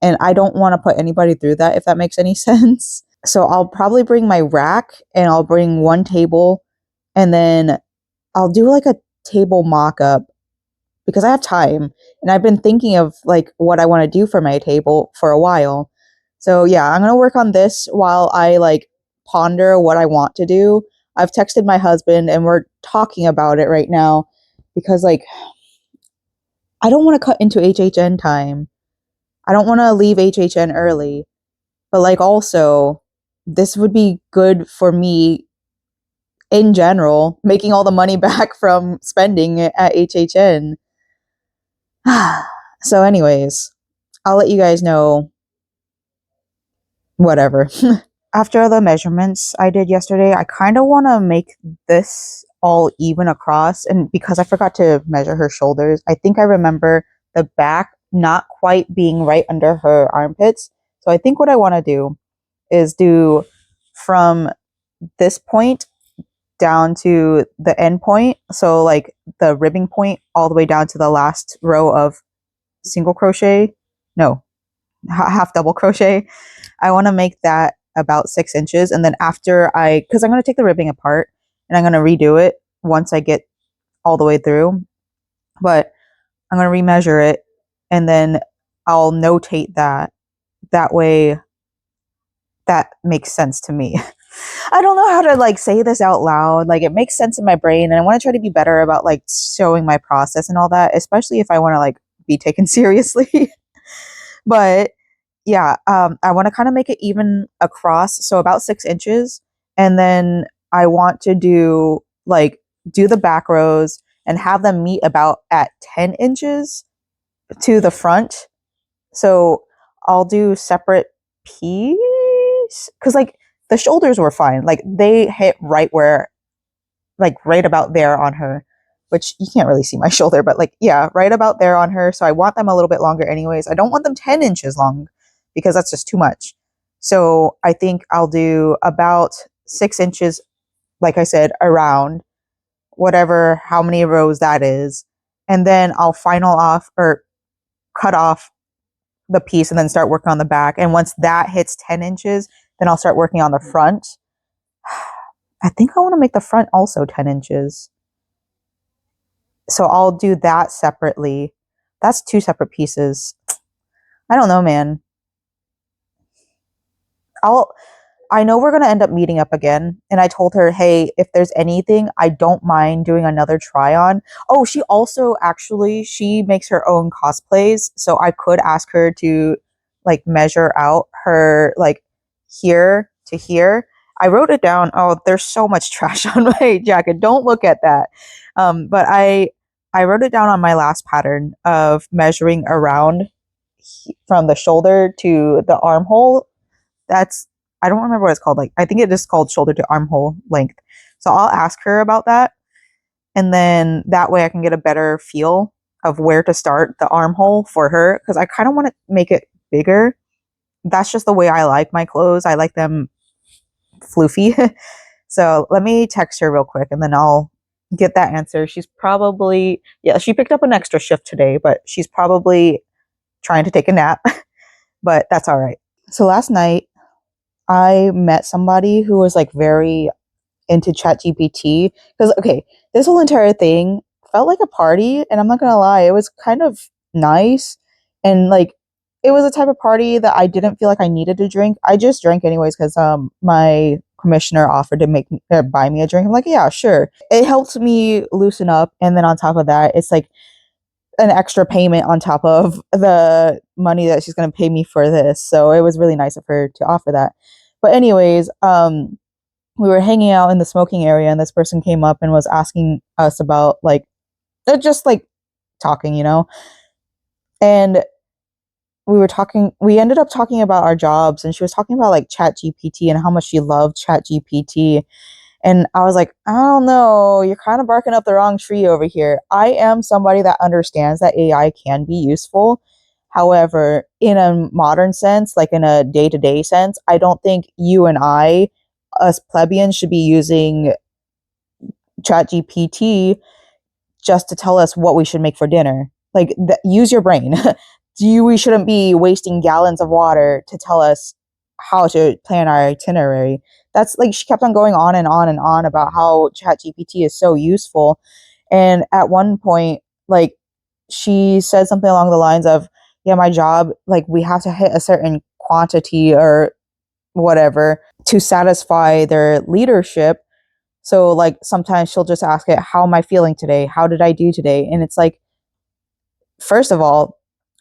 and I don't want to put anybody through that if that makes any sense. So I'll probably bring my rack and I'll bring one table and then I'll do like a table mock-up because I have time and I've been thinking of like what I want to do for my table for a while. So yeah, I'm going to work on this while I like ponder what I want to do. I've texted my husband and we're talking about it right now because like I don't want to cut into HHN time. I don't want to leave HHN early. But like also this would be good for me in general, making all the money back from spending it at HHN. So anyways, I'll let you guys know whatever. After the measurements I did yesterday, I kind of want to make this all even across. And because I forgot to measure her shoulders, I think I remember the back not quite being right under her armpits. So I think what I want to do is do from this point down to the end point. So like the ribbing point all the way down to the last row of single crochet. No, half double crochet. I want to make that about 6 inches. And then after because I'm going to take the ribbing apart and I'm going to redo it once I get all the way through. But I'm going to remeasure it and then I'll notate that. That way that makes sense to me. I don't know how to like say this out loud. Like it makes sense in my brain and I want to try to be better about like showing my process and all that, especially if I want to like be taken seriously. But yeah, I want to kind of make it even across, so about 6 inches. And then I want to do the back rows and have them meet about at 10 inches to the front. So I'll do separate piece because like the shoulders were fine. Like they hit right where, like right about there on her, which you can't really see my shoulder, but like yeah, right about there on her. So I want them a little bit longer anyways. I don't want them 10 inches long because that's just too much. So I think I'll do about 6 inches, like I said, around whatever, how many rows that is. And then I'll final off or cut off the piece and then start working on the back. And once that hits 10 inches, then I'll start working on the front. I think I want to make the front also 10 inches. So I'll do that separately. That's two separate pieces. I don't know, man. I'll I know we're going to end up meeting up again. And I told her, hey, if there's anything, I don't mind doing another try on. Oh, she also actually, she makes her own cosplays. So I could ask her to like measure out her like here to here. I wrote it down. Oh, there's so much trash on my jacket. Don't look at that. But I wrote it down on my last pattern of measuring around from the shoulder to the armhole. That's, I don't remember what it's called. Like I think it is called shoulder to armhole length. So I'll ask her about that, and then that way I can get a better feel of where to start the armhole for her because I kind of want to make it bigger. That's just the way I like my clothes. I like them floofy. So let me text her real quick and then I'll get that answer. She's probably, yeah, she picked up an extra shift today, but she's probably trying to take a nap, but that's all right. So last night I met somebody who was like very into ChatGPT because okay, this whole entire thing felt like a party, and I'm not gonna lie, it was kind of nice, and like it was a type of party that I didn't feel like I needed to drink. I just drank anyways because my commissioner offered to make me buy me a drink. I'm like, yeah, sure. It helps me loosen up, and then on top of that, it's like an extra payment on top of the money that she's going to pay me for this. So it was really nice of her to offer that. But anyways, we were hanging out in the smoking area and this person came up and was asking us about like they're just like talking, you know. And we ended up talking about our jobs and she was talking about like Chat GPT and how much she loved Chat GPT. And I was like, I don't know, you're kind of barking up the wrong tree over here. I am somebody that understands that AI can be useful. However, in a modern sense, like in a day to day sense, I don't think you and I, us plebeians, should be using ChatGPT just to tell us what we should make for dinner. Like, use your brain. We shouldn't be wasting gallons of water to tell us how to plan our itinerary. That's like she kept on going on and on and on about how ChatGPT is so useful. And at one point, like she said something along the lines of, yeah, my job, like we have to hit a certain quantity or whatever to satisfy their leadership. So like sometimes she'll just ask it, how am I feeling today? How did I do today? And it's like, first of all,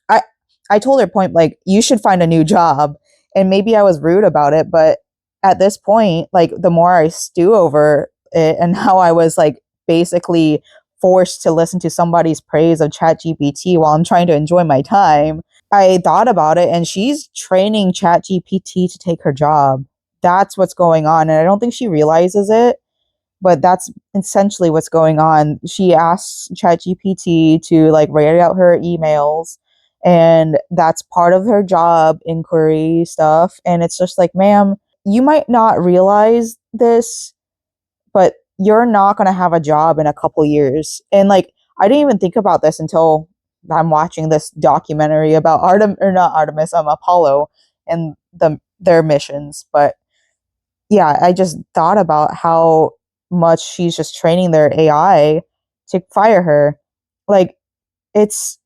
I I told her point like you should find a new job, and maybe I was rude about it, but at this point, like the more I stew over it and how I was like basically forced to listen to somebody's praise of ChatGPT while I'm trying to enjoy my time, I thought about it and she's training ChatGPT to take her job. That's what's going on, and I don't think she realizes it, but that's essentially what's going on. She asks ChatGPT to like write out her emails, and that's part of her job inquiry stuff. And it's just like, ma'am, you might not realize this, but you're not going to have a job in a couple years. And like, I didn't even think about this until I'm watching this documentary about Apollo and their missions. But yeah, I just thought about how much she's just training their AI to fire her. Like it's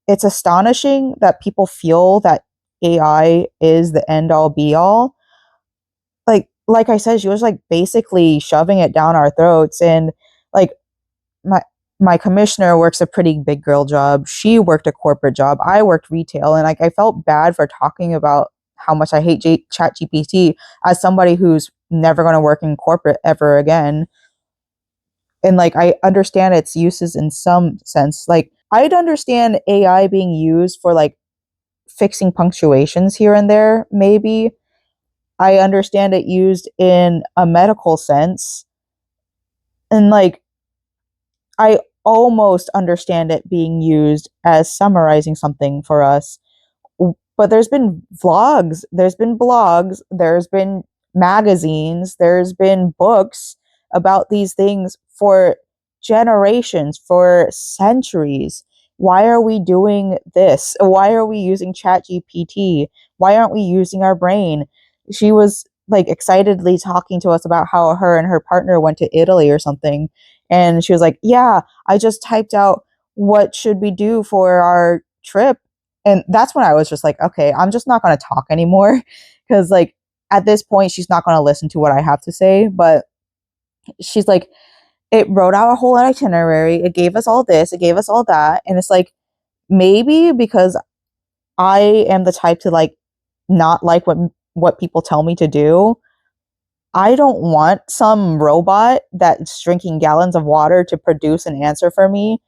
it's astonishing that people feel that AI is the end all be all. Like I said, she was like basically shoving it down our throats, and like my my commissioner works a pretty big girl job. She worked a corporate job. I worked retail, and like I felt bad for talking about how much I hate Chat GPT as somebody who's never going to work in corporate ever again. And like I understand its uses in some sense. Like I'd understand AI being used for like fixing punctuations here and there, maybe. I understand it used in a medical sense. And like, I almost understand it being used as summarizing something for us. But there's been vlogs, there's been blogs, there's been magazines, there's been books about these things for generations, for centuries. Why are we doing this? Why are we using ChatGPT? Why aren't we using our brain? She was like excitedly talking to us about how her and her partner went to Italy or something. And she was like, yeah, I just typed out what should we do for our trip. And that's when I was just like, okay, I'm just not going to talk anymore. Because, like, at this point, she's not going to listen to what I have to say. But she's like, it wrote out a whole itinerary. It gave us all this, it gave us all that. And it's like, maybe because I am the type to, like, not like what people tell me to do. I don't want some robot that's drinking gallons of water to produce an answer for me,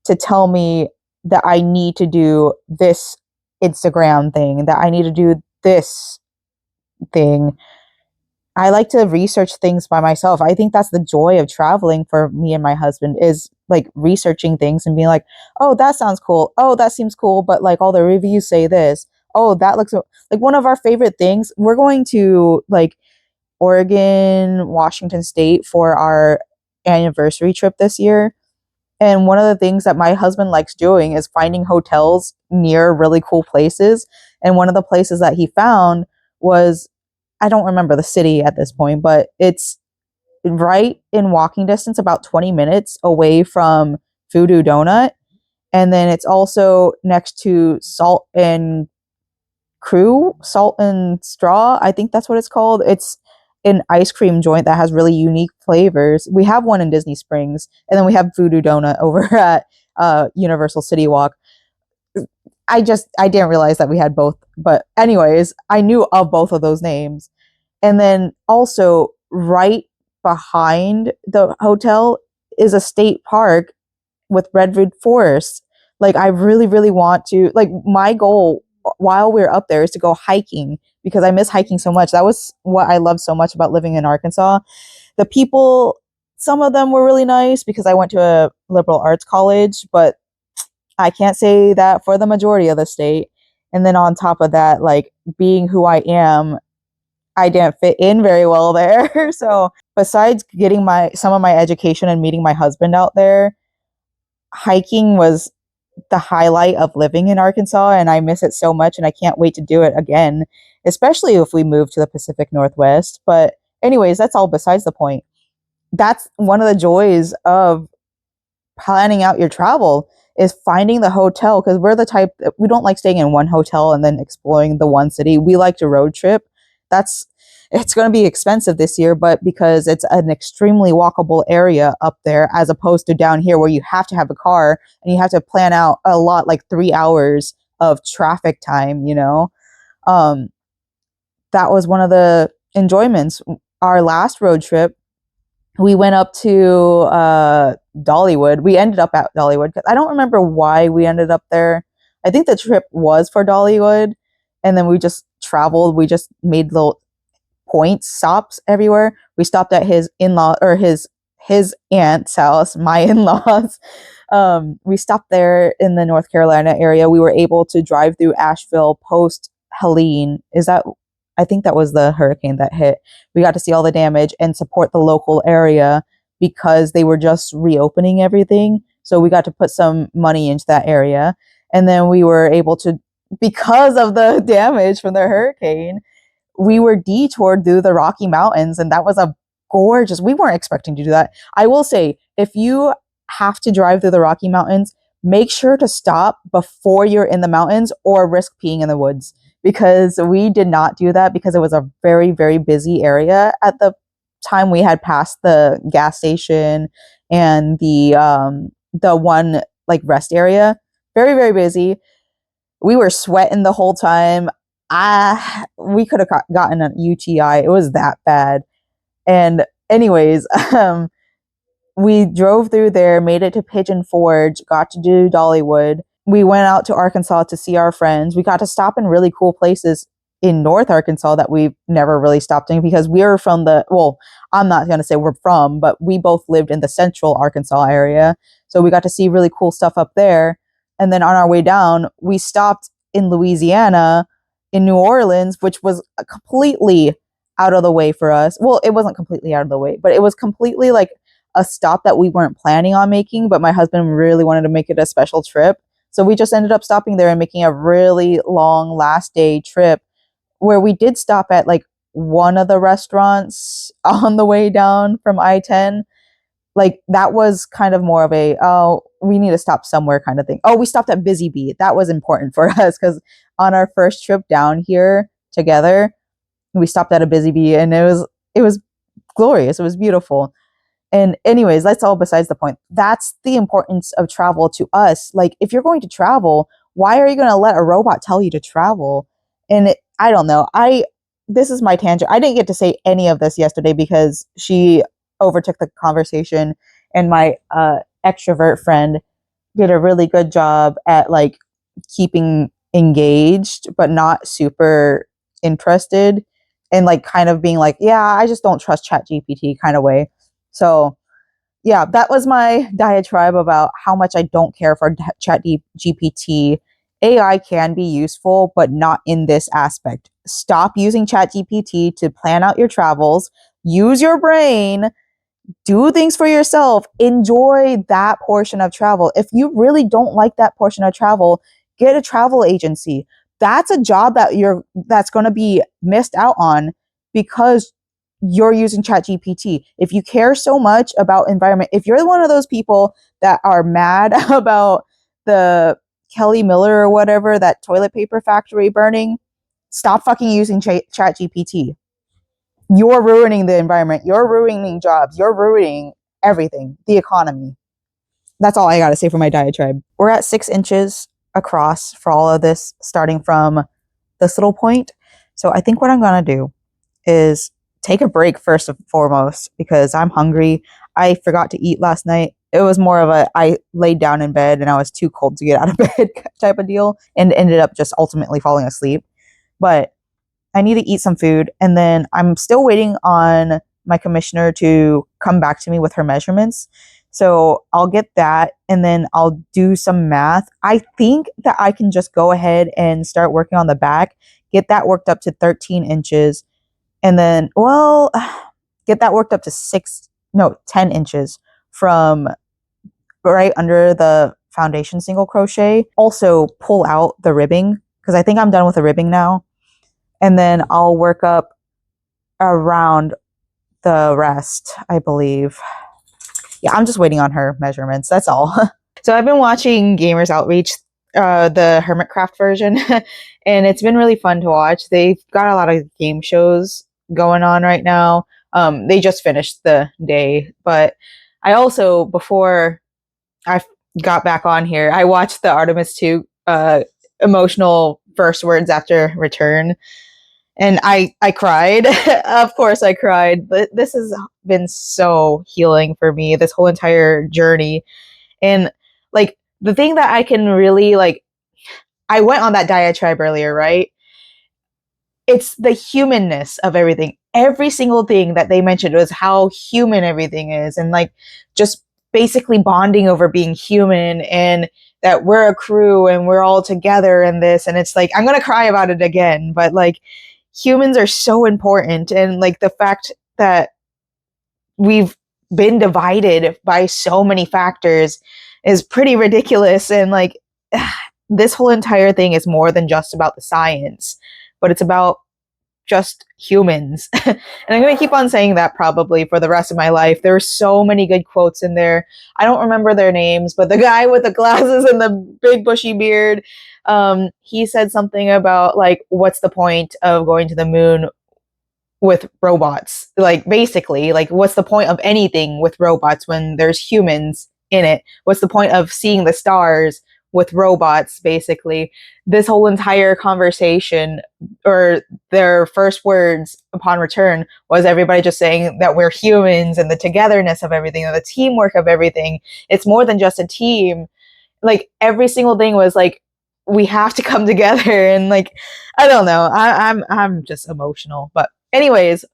to tell me that I need to do this Instagram thing, that I need to do this thing. I like to research things by myself. I think that's the joy of traveling for me and my husband, is like researching things and being like, oh, that sounds cool. Oh, that seems cool. But like all the reviews say this. Oh, that looks like one of our favorite things. We're going to like Oregon, Washington State for our anniversary trip this year. And one of the things that my husband likes doing is finding hotels near really cool places. And one of the places that he found was, I don't remember the city at this point, but it's right in walking distance, about 20 minutes away from Voodoo Donut. And then it's also next to Salt and Straw. I think that's what it's called. It's an ice cream joint that has really unique flavors. We have one in Disney Springs, and then we have Voodoo Donut over at Universal City Walk. I didn't realize that we had both, but anyways, I knew of both of those names. And then also right behind the hotel is a state park with redwood forests. Like, I really, really want to, like, my goal while we're up there is to go hiking, because I miss hiking so much. That was what I loved so much about living in Arkansas. The people, some of them were really nice because I went to a liberal arts college, but I can't say that for the majority of the state. And then on top of that, like, being who I am, I didn't fit in very well there. So besides getting some of my education and meeting my husband out there, hiking was the highlight of living in Arkansas, and I miss it so much, and I can't wait to do it again, especially if we move to the Pacific Northwest. But anyways, that's all besides the point. That's one of the joys of planning out your travel, is finding the hotel, because we're the type that we don't like staying in one hotel and then exploring the one city. We like to road trip. That's It's going to be expensive this year, but because it's an extremely walkable area up there, as opposed to down here where you have to have a car and you have to plan out a lot, like 3 hours of traffic time, um, that was one of the enjoyments. Our last road trip, we went up to Dollywood. We ended up at Dollywood because I don't remember why we ended up there. I think the trip was for Dollywood, and then we just traveled. We just made little stops everywhere. We stopped at his in-law, or his aunt's house, my in-laws. We stopped there in the North Carolina area. We were able to drive through Asheville post Helene. I think that was the hurricane that hit. We got to see all the damage and support the local area because they were just reopening everything. So we got to put some money into that area. And then we were able to, because of the damage from the hurricane, we were detoured through the Rocky Mountains, and that was a gorgeous. We weren't expecting to do that. I will say, if you have to drive through the Rocky Mountains, make sure to stop before you're in the mountains or risk peeing in the woods, because we did not do that because it was a very, very busy area at the time. We had passed the gas station and the one like rest area. Very, very busy. We were sweating the whole time. We could have gotten an UTI. It was that bad. And anyways, we drove through there, made it to Pigeon Forge, got to do Dollywood, we went out to Arkansas to see our friends. We got to stop in really cool places in North Arkansas that we've never really stopped in because we were from I'm not going to say we're from, but we both lived in the central Arkansas area. So we got to see really cool stuff up there. And then on our way down, we stopped in Louisiana, in New Orleans, which was completely out of the way for us. Well, it wasn't completely out of the way, but it was completely like a stop that we weren't planning on making, but my husband really wanted to make it a special trip. So we just ended up stopping there and making a really long last day trip where we did stop at like one of the restaurants on the way down from I-10. Like that was kind of more of a, oh, we need to stop somewhere kind of thing. Oh, we stopped at Busy Bee. That was important for us because on our first trip down here together, we stopped at a Busy Bee and it was glorious. It was beautiful. And anyways, that's all besides the point. That's the importance of travel to us. Like if you're going to travel, why are you going to let a robot tell you to travel? And I don't know. This is my tangent. I didn't get to say any of this yesterday because she overtook the conversation, and my extrovert friend did a really good job at like keeping engaged but not super interested, and like kind of being like, yeah, I just don't trust ChatGPT kind of way. So yeah, that was my diatribe about how much I don't care for ChatGPT. AI can be useful, but not in this aspect. Stop using ChatGPT to plan out your travels. Use your brain. Do things for yourself. Enjoy that portion of travel. If you really don't like that portion of travel, get a travel agency. That's a job that's going to be missed out on because you're using ChatGPT. If you care so much about environment, if you're one of those people that are mad about the Kelly Miller or whatever, that toilet paper factory burning, stop fucking using ChatGPT. You're ruining the environment. You're ruining jobs. You're ruining everything, the economy. That's all I got to say for my diatribe. We're at 6 inches across for all of this, starting from this little point. So I think what I'm going to do is take a break first and foremost because I'm hungry. I forgot to eat last night. It was more of I laid down in bed and I was too cold to get out of bed type of deal and ended up just ultimately falling asleep. But I need to eat some food, and then I'm still waiting on my commissioner to come back to me with her measurements. So I'll get that, and then I'll do some math. I think that I can just go ahead and start working on the back, get that worked up to 13 inches, and then, get that worked up to 10 inches from right under the foundation single crochet. Also pull out the ribbing because I think I'm done with the ribbing now. And then I'll work up around the rest, I believe. Yeah, I'm just waiting on her measurements. That's all. So I've been watching Gamers Outreach, the Hermitcraft version, and it's been really fun to watch. They've got a lot of game shows going on right now. They just finished the day, but I also, before I got back on here, I watched the Artemis 2 emotional first words after return. And I cried. Of course I cried. But this has been so healing for me, this whole entire journey. And like the thing that I can really I went on that diatribe earlier, right? It's the humanness of everything. Every single thing that they mentioned was how human everything is, and like just basically bonding over being human, and that we're a crew and we're all together in this. And it's like, I'm going to cry about it again, but like humans are so important. And like the fact that we've been divided by so many factors is pretty ridiculous. And like this whole entire thing is more than just about the science, but it's about just humans. And I'm going to keep on saying that probably for the rest of my life. There are so many good quotes in there. I don't remember their names, but the guy with the glasses and the big bushy beard, he said something about like, what's the point of going to the moon with robots? Like basically, like what's the point of anything with robots when there's humans in it? What's the point of seeing the stars with robots? Basically, this whole entire conversation, or their first words upon return, was everybody just saying that we're humans and the togetherness of everything and the teamwork of everything. It's more than just a team. like every single thing was like, we have to come together, and like, I don't know, I'm just emotional. But anyways,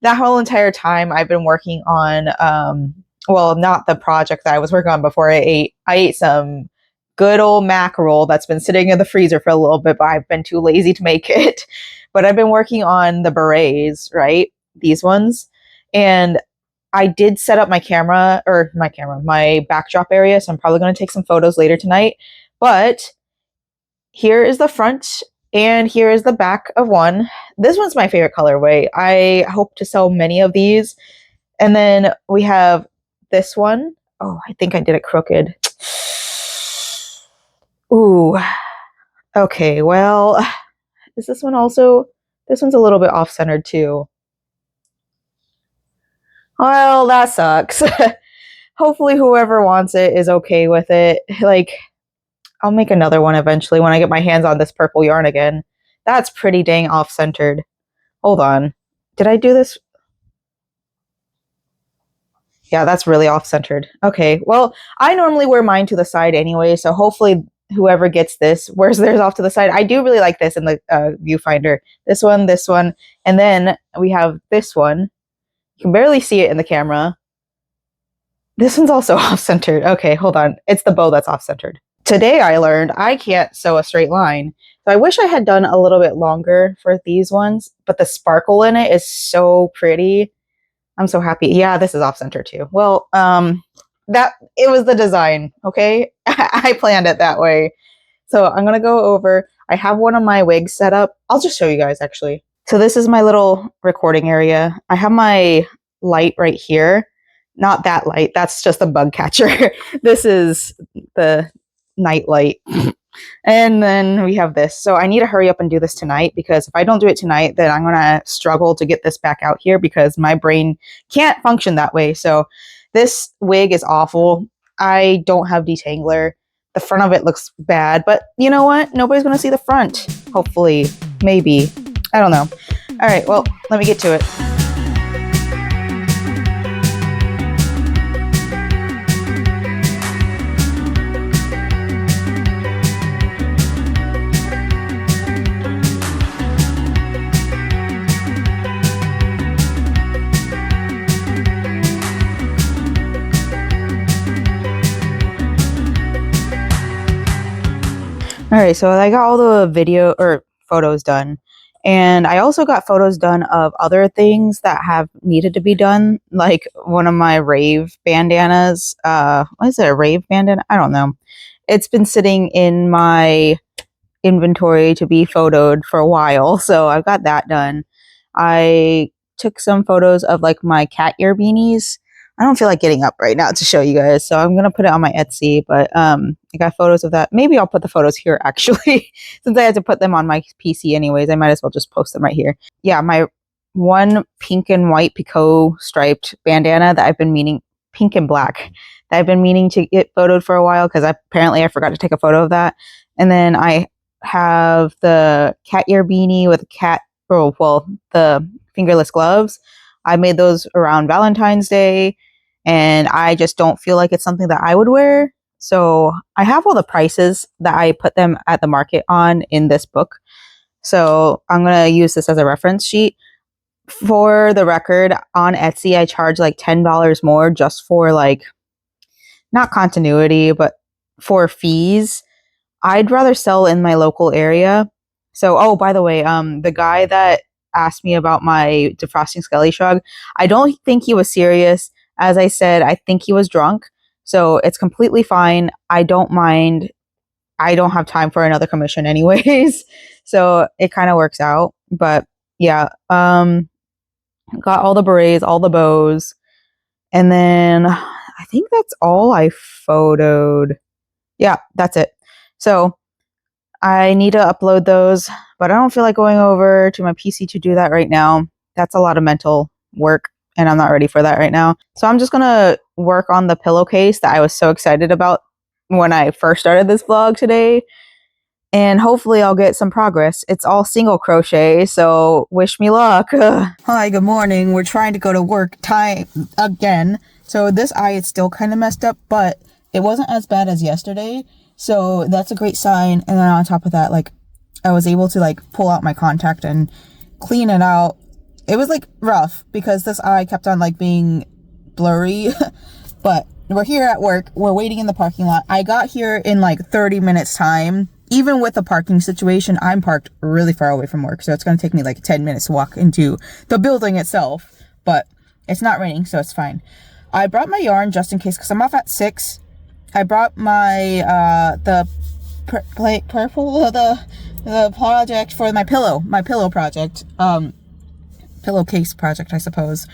that whole entire time I've been working on well, not the project that I was working on before I ate some good old mackerel that's been sitting in the freezer for a little bit, but I've been too lazy to make it. But I've been working on the berets, right? These ones. And I did set up my my backdrop area, so I'm probably going to take some photos later tonight. But here is the front and here is the back of one. This one's my favorite colorway. I hope to sell many of these. And then we have this one. Oh, I think I did it crooked. Ooh. Okay, well, is this one also? This one's a little bit off-centered too. Well, that sucks. Hopefully whoever wants it is okay with it. Like, I'll make another one eventually when I get my hands on this purple yarn again. That's pretty dang off-centered. Hold on. Did I do this? Yeah, that's really off-centered. Okay, well, I normally wear mine to the side anyway, so hopefully whoever gets this wears theirs off to the side. I do really like this in the viewfinder. This one, and then we have this one. You can barely see it in the camera. This one's also off-centered. Okay, hold on. It's the bow that's off-centered. Today I learned I can't sew a straight line. So I wish I had done a little bit longer for these ones, but the sparkle in it is so pretty. I'm so happy. Yeah, this is off-center too. Well, that it was the design, okay? I planned it that way. So I'm gonna go over. I have one of my wigs set up. I'll just show you guys actually. So this is my little recording area. I have my light right here. Not that light. That's just a bug catcher. This is the night light. And then we have this. So I need to hurry up and do this tonight, because if I don't do it tonight, then I'm going to struggle to get this back out here because my brain can't function that way. So this wig is awful. I don't have detangler. The front of it looks bad, but you know what? Nobody's going to see the front. Hopefully. Maybe. I don't know. All right. Well, let me get to it. All right, so I got all the video or photos done, and I also got photos done of other things that have needed to be done, like one of my rave bandanas. What is it, a rave bandana? I don't know. It's been sitting in my inventory to be photoed for a while, so I've got that done. I took some photos of like my cat ear beanies. I don't feel like getting up right now to show you guys, so I'm gonna put it on my Etsy, but I got photos of that. Maybe I'll put the photos here actually. Since I had to put them on my PC anyways, I might as well just post them right here. Yeah, my one pink and white picot striped bandana that I've been meaning, pink and black, that I've been meaning to get photoed for a while, because apparently I forgot to take a photo of that. And then I have the cat ear beanie with the fingerless gloves. I made those around Valentine's Day, and I just don't feel like it's something that I would wear. So I have all the prices that I put them at the market on in this book. So I'm going to use this as a reference sheet. For the record, on Etsy, I charge like $10 more just for like, not continuity, but for fees. I'd rather sell in my local area. So, oh, by the way, the guy that asked me about my defrosting skelly shrug, I don't think he was serious. As I said, I think he was drunk. So it's completely fine. I don't mind. I don't have time for another commission anyways. So it kind of works out. But yeah, got all the berets, all the bows. And then I think that's all I photoed. Yeah, that's it. So I need to upload those, but I don't feel like going over to my PC to do that right now. That's a lot of mental work, and I'm not ready for that right now. So I'm just going to work on the pillowcase that I was so excited about when I first started this vlog today. And hopefully I'll get some progress. It's all single crochet, so wish me luck. Hi, good morning. We're trying to go to work time again. So this eye is still kind of messed up, but it wasn't as bad as yesterday. So that's a great sign. And then on top of that, like, I was able to like pull out my contact and clean it out. It was like rough because this eye kept on like being blurry, but we're here at work. We're waiting in the parking lot. I got here in like 30 minutes time. Even with the parking situation, I'm parked really far away from work. So it's going to take me like 10 minutes to walk into the building itself, but it's not raining, so it's fine. I brought my yarn just in case, because I'm off at 6. I brought my, the project for my pillow project, pillowcase project, I suppose.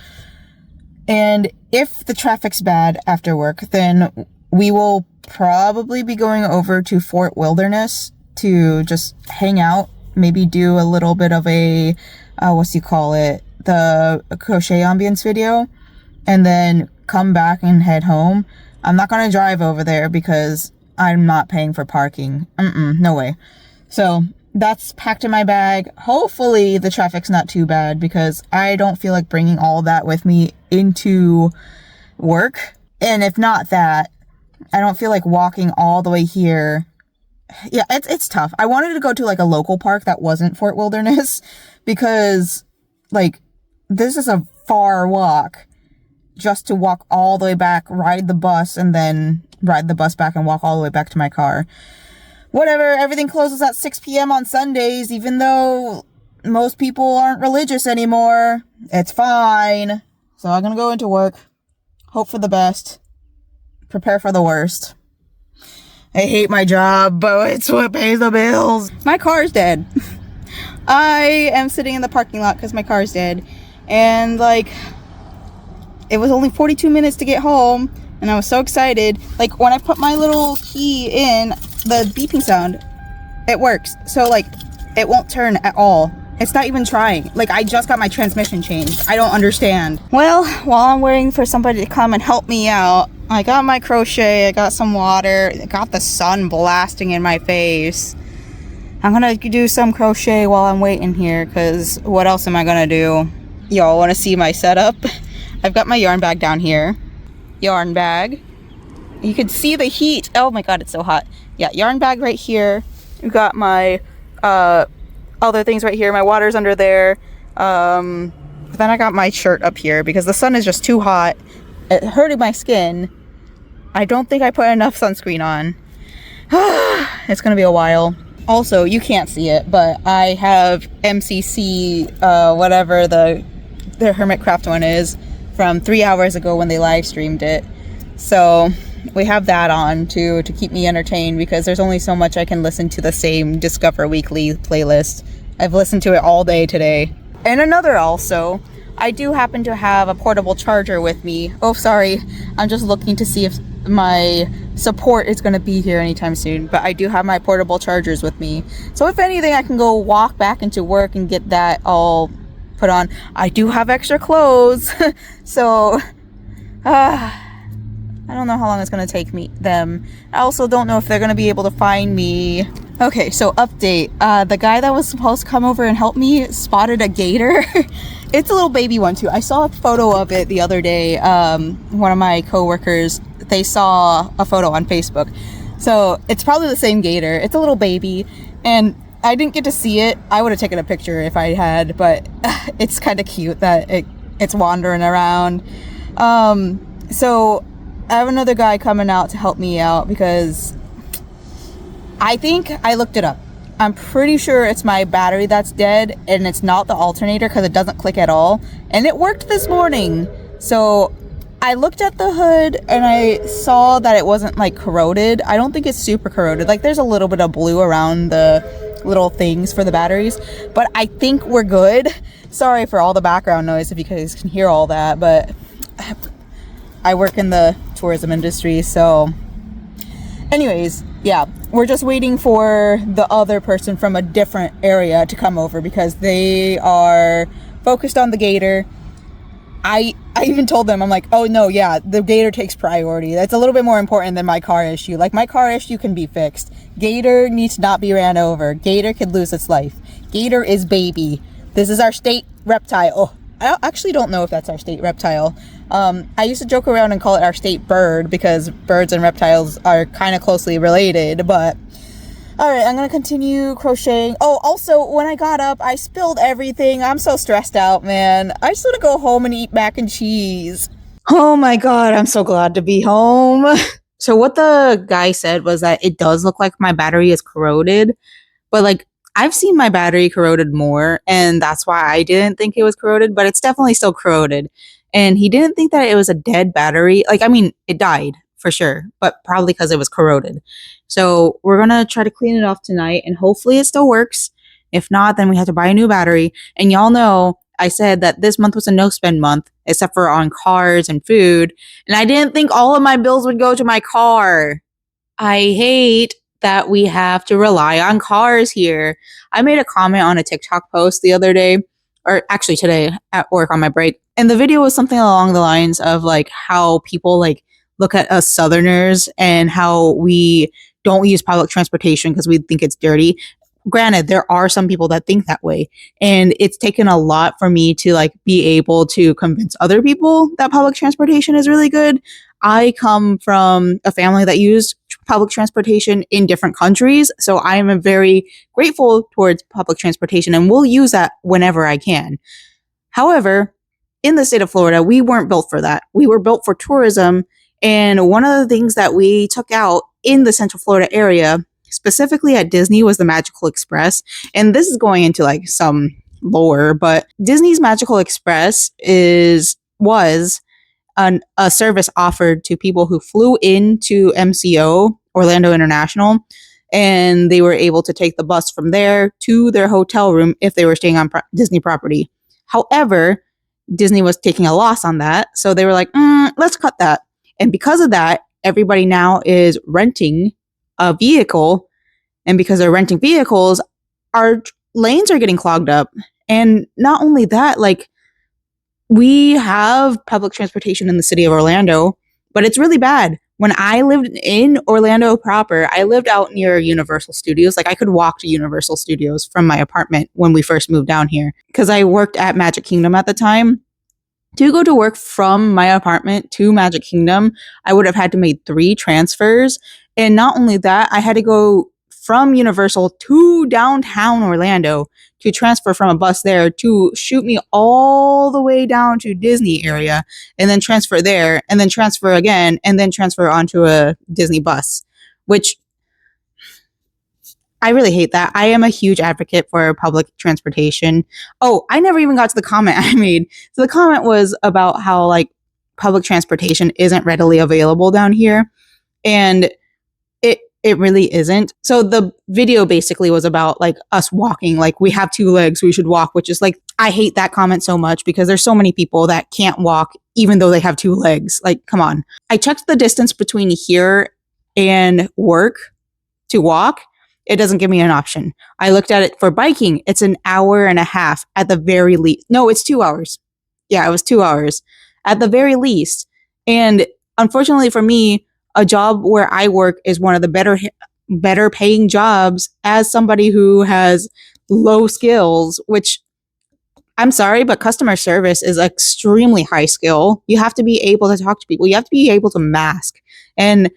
And if the traffic's bad after work, then we will probably be going over to Fort Wilderness to just hang out, maybe do a little bit of a, the crochet ambience video, and then come back and head home. I'm not going to drive over there because I'm not paying for parking. No way. So that's packed in my bag. Hopefully the traffic's not too bad because I don't feel like bringing all that with me into work. And if not that, I don't feel like walking all the way here. Yeah, it's tough. I wanted to go to like a local park that wasn't Fort Wilderness because like this is a far walk just to walk all the way back, ride the bus, and then ride the bus back and walk all the way back to my car. Whatever, everything closes at 6 p.m. on Sundays, even though most people aren't religious anymore. It's fine. So I'm gonna go into work, hope for the best, prepare for the worst. I hate my job, but it's what pays the bills. My car's dead. I am sitting in the parking lot because my car's dead. And like, it was only 42 minutes to get home. And I was so excited. Like when I put my little key in, the beeping sound, it works. So like, it won't turn at all. It's not even trying. Like I just got my transmission changed. I don't understand. Well, while I'm waiting for somebody to come and help me out, I got my crochet, I got some water, I got the sun blasting in my face. I'm gonna do some crochet while I'm waiting here, because what else am I gonna do? Y'all wanna see my setup? I've got my yarn bag down here. Yarn bag. You can see the heat. Oh my god, it's so hot. Yeah, yarn bag right here. We've got my other things right here. My water's under there. Then I got my shirt up here because the sun is just too hot. It hurting my skin. I don't think I put enough sunscreen on. It's gonna be a while. Also, you can't see it, but I have MCC, whatever the Hermitcraft one is, from 3 hours ago when they live streamed it. So we have that on to keep me entertained, because there's only so much I can listen to the same Discover Weekly playlist. I've listened to it all day today. And another also, I do happen to have a portable charger with me. Oh, sorry. I'm just looking to see if my support is going to be here anytime soon. But I do have my portable chargers with me. So if anything, I can go walk back into work and get that all put on. I do have extra clothes. So, I don't know how long it's going to take them. I also don't know if they're going to be able to find me. Okay, so update. The guy that was supposed to come over and help me spotted a gator. It's a little baby one too. I saw a photo of it the other day. One of my coworkers, they saw a photo on Facebook. So it's probably the same gator. It's a little baby, and I didn't get to see it. I would have taken a picture if I had, but it's kind of cute that it's wandering around. So I have another guy coming out to help me out because I think I looked it up. I'm pretty sure it's my battery that's dead, and it's not the alternator because it doesn't click at all. And it worked this morning. So I looked at the hood and I saw that it wasn't like corroded. I don't think it's super corroded. Like there's a little bit of blue around the little things for the batteries, but I think we're good. Sorry for all the background noise if you guys can hear all that, but I work in the tourism industry, so anyways, yeah, we're just waiting for the other person from a different area to come over because they are focused on the gator. I even told them, I'm like, oh no, yeah, the gator takes priority. That's a little bit more important than my car issue. Like my car issue can be fixed. Gator needs to not be ran over. Gator could lose its life. Gator is baby. This is our state reptile. I actually don't know if that's our state reptile. I used to joke around and call it our state bird because birds and reptiles are kind of closely related, but alright, I'm gonna continue crocheting. Oh, also, when I got up, I spilled everything. I'm so stressed out, man. I just want to go home and eat mac and cheese. Oh my god, I'm so glad to be home. So what the guy said was that it does look like my battery is corroded, but like I've seen my battery corroded more, and that's why I didn't think it was corroded, but it's definitely still corroded. And he didn't think that it was a dead battery. Like, I mean, it died for sure, but probably because it was corroded. So we're gonna try to clean it off tonight, and hopefully it still works. If not, then we have to buy a new battery. And y'all know I said that this month was a no spend month, except for on cars and food. And I didn't think all of my bills would go to my car. I hate that we have to rely on cars here. I made a comment on a TikTok post the other day, or actually today at work on my break. And the video was something along the lines of like how people like look at us Southerners and how we don't use public transportation because we think it's dirty. Granted, there are some people that think that way. And it's taken a lot for me to like be able to convince other people that public transportation is really good. I come from a family that used public transportation in different countries. So I am very grateful towards public transportation and will use that whenever I can. However, in the state of Florida, we weren't built for that. We were built for tourism. And one of the things that we took out in the Central Florida area, specifically at Disney, was the Magical Express. And this is going into like some lore, but Disney's Magical Express was a service offered to people who flew into MCO, Orlando International, and they were able to take the bus from there to their hotel room if they were staying on Disney property. However, Disney was taking a loss on that, so they were like, let's cut that. And because of that, everybody now is renting a vehicle, and because they're renting vehicles, our lanes are getting clogged up. And not only that, like, we have public transportation in the city of Orlando, but it's really bad. When I lived in Orlando proper, I lived out near Universal Studios. Like, I could walk to Universal Studios from my apartment when we first moved down here because I worked at Magic Kingdom at the time. To go to work from my apartment to Magic Kingdom, I would have had to make 3 transfers. And not only that, I had to go from Universal to downtown Orlando to transfer from a bus there to shoot me all the way down to Disney area and then transfer there and then transfer again and then transfer onto a Disney bus, which I really hate that. I am a huge advocate for public transportation. Oh, I never even got to the comment I made. So the comment was about how like public transportation isn't readily available down here. And it really isn't. So the video basically was about like us walking, like we have 2 legs, we should walk, which is like, I hate that comment so much because there's so many people that can't walk even though they have 2 legs. Like, come on. I checked the distance between here and work to walk. It doesn't give me an option. I looked at it for biking. It's an hour and a half at the very least. No, it's 2 hours. Yeah, it was 2 hours at the very least. And unfortunately for me, a job where I work is one of the better paying jobs as somebody who has low skills, which I'm sorry, but customer service is extremely high skill. You have to be able to talk to people. You have to be able to mask. And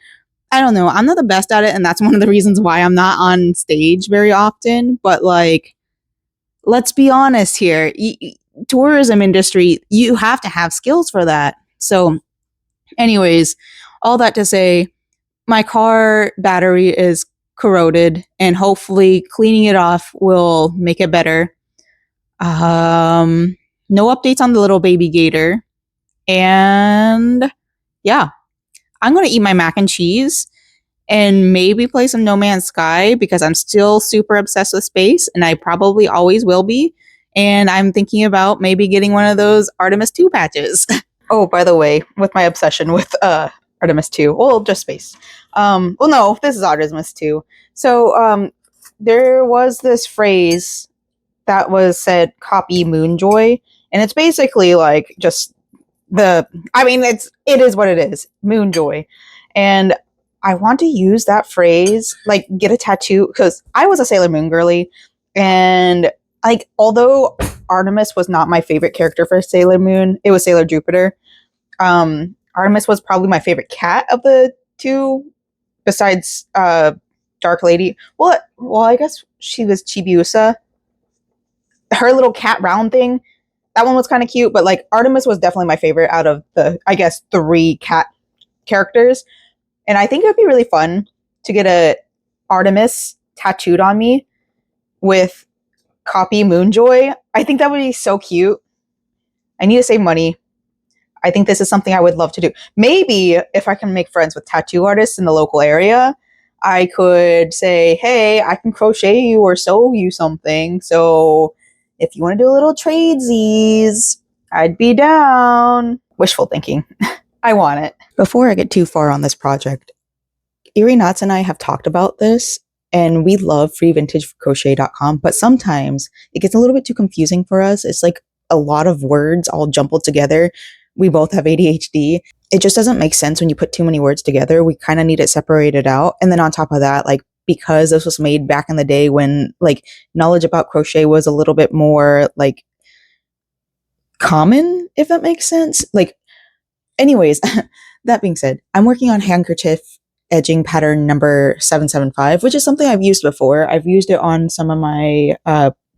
I don't know, I'm not the best at it. And that's one of the reasons why I'm not on stage very often. But like, let's be honest here. Tourism industry, you have to have skills for that. So anyways, all that to say, my car battery is corroded and hopefully cleaning it off will make it better. No updates on the little baby gator. And yeah, I'm going to eat my mac and cheese and maybe play some No Man's Sky because I'm still super obsessed with space and I probably always will be. And I'm thinking about maybe getting one of those Artemis 2 patches. Oh, by the way, with my obsession with Artemis 2, well, just space. Well, no, this is Artemis 2. So there was this phrase that was said, copy Moonjoy, and it's basically like just it is what it is, Moonjoy. And I want to use that phrase, like get a tattoo, because I was a Sailor Moon girly, and like although Artemis was not my favorite character for Sailor Moon. It was Sailor Jupiter. Artemis was probably my favorite cat of the two, besides Dark Lady. Well, I guess she was Chibiusa. Her little cat round thing, that one was kind of cute, but like Artemis was definitely my favorite out of the, I guess, 3 cat characters. And I think it would be really fun to get a Artemis tattooed on me with copy Moonjoy. I think that would be so cute. I need to save money. I think this is something I would love to do. Maybe if I can make friends with tattoo artists in the local area, I could say, hey, I can crochet you or sew you something. So if you want to do a little tradesies, I'd be down. Wishful thinking. I want it. Before I get too far on this project, Erie Knots and I have talked about this, and we love freevintagecrochet.com, but sometimes it gets a little bit too confusing for us. It's like a lot of words all jumbled together. We both have ADHD. It just doesn't make sense when you put too many words together. We kind of need it separated out. And then on top of that, like, because this was made back in the day when like knowledge about crochet was a little bit more like common, if that makes sense. Like, anyways, that being said, I'm working on handkerchief edging pattern number 775, which is something I've used before. I've used it on some of my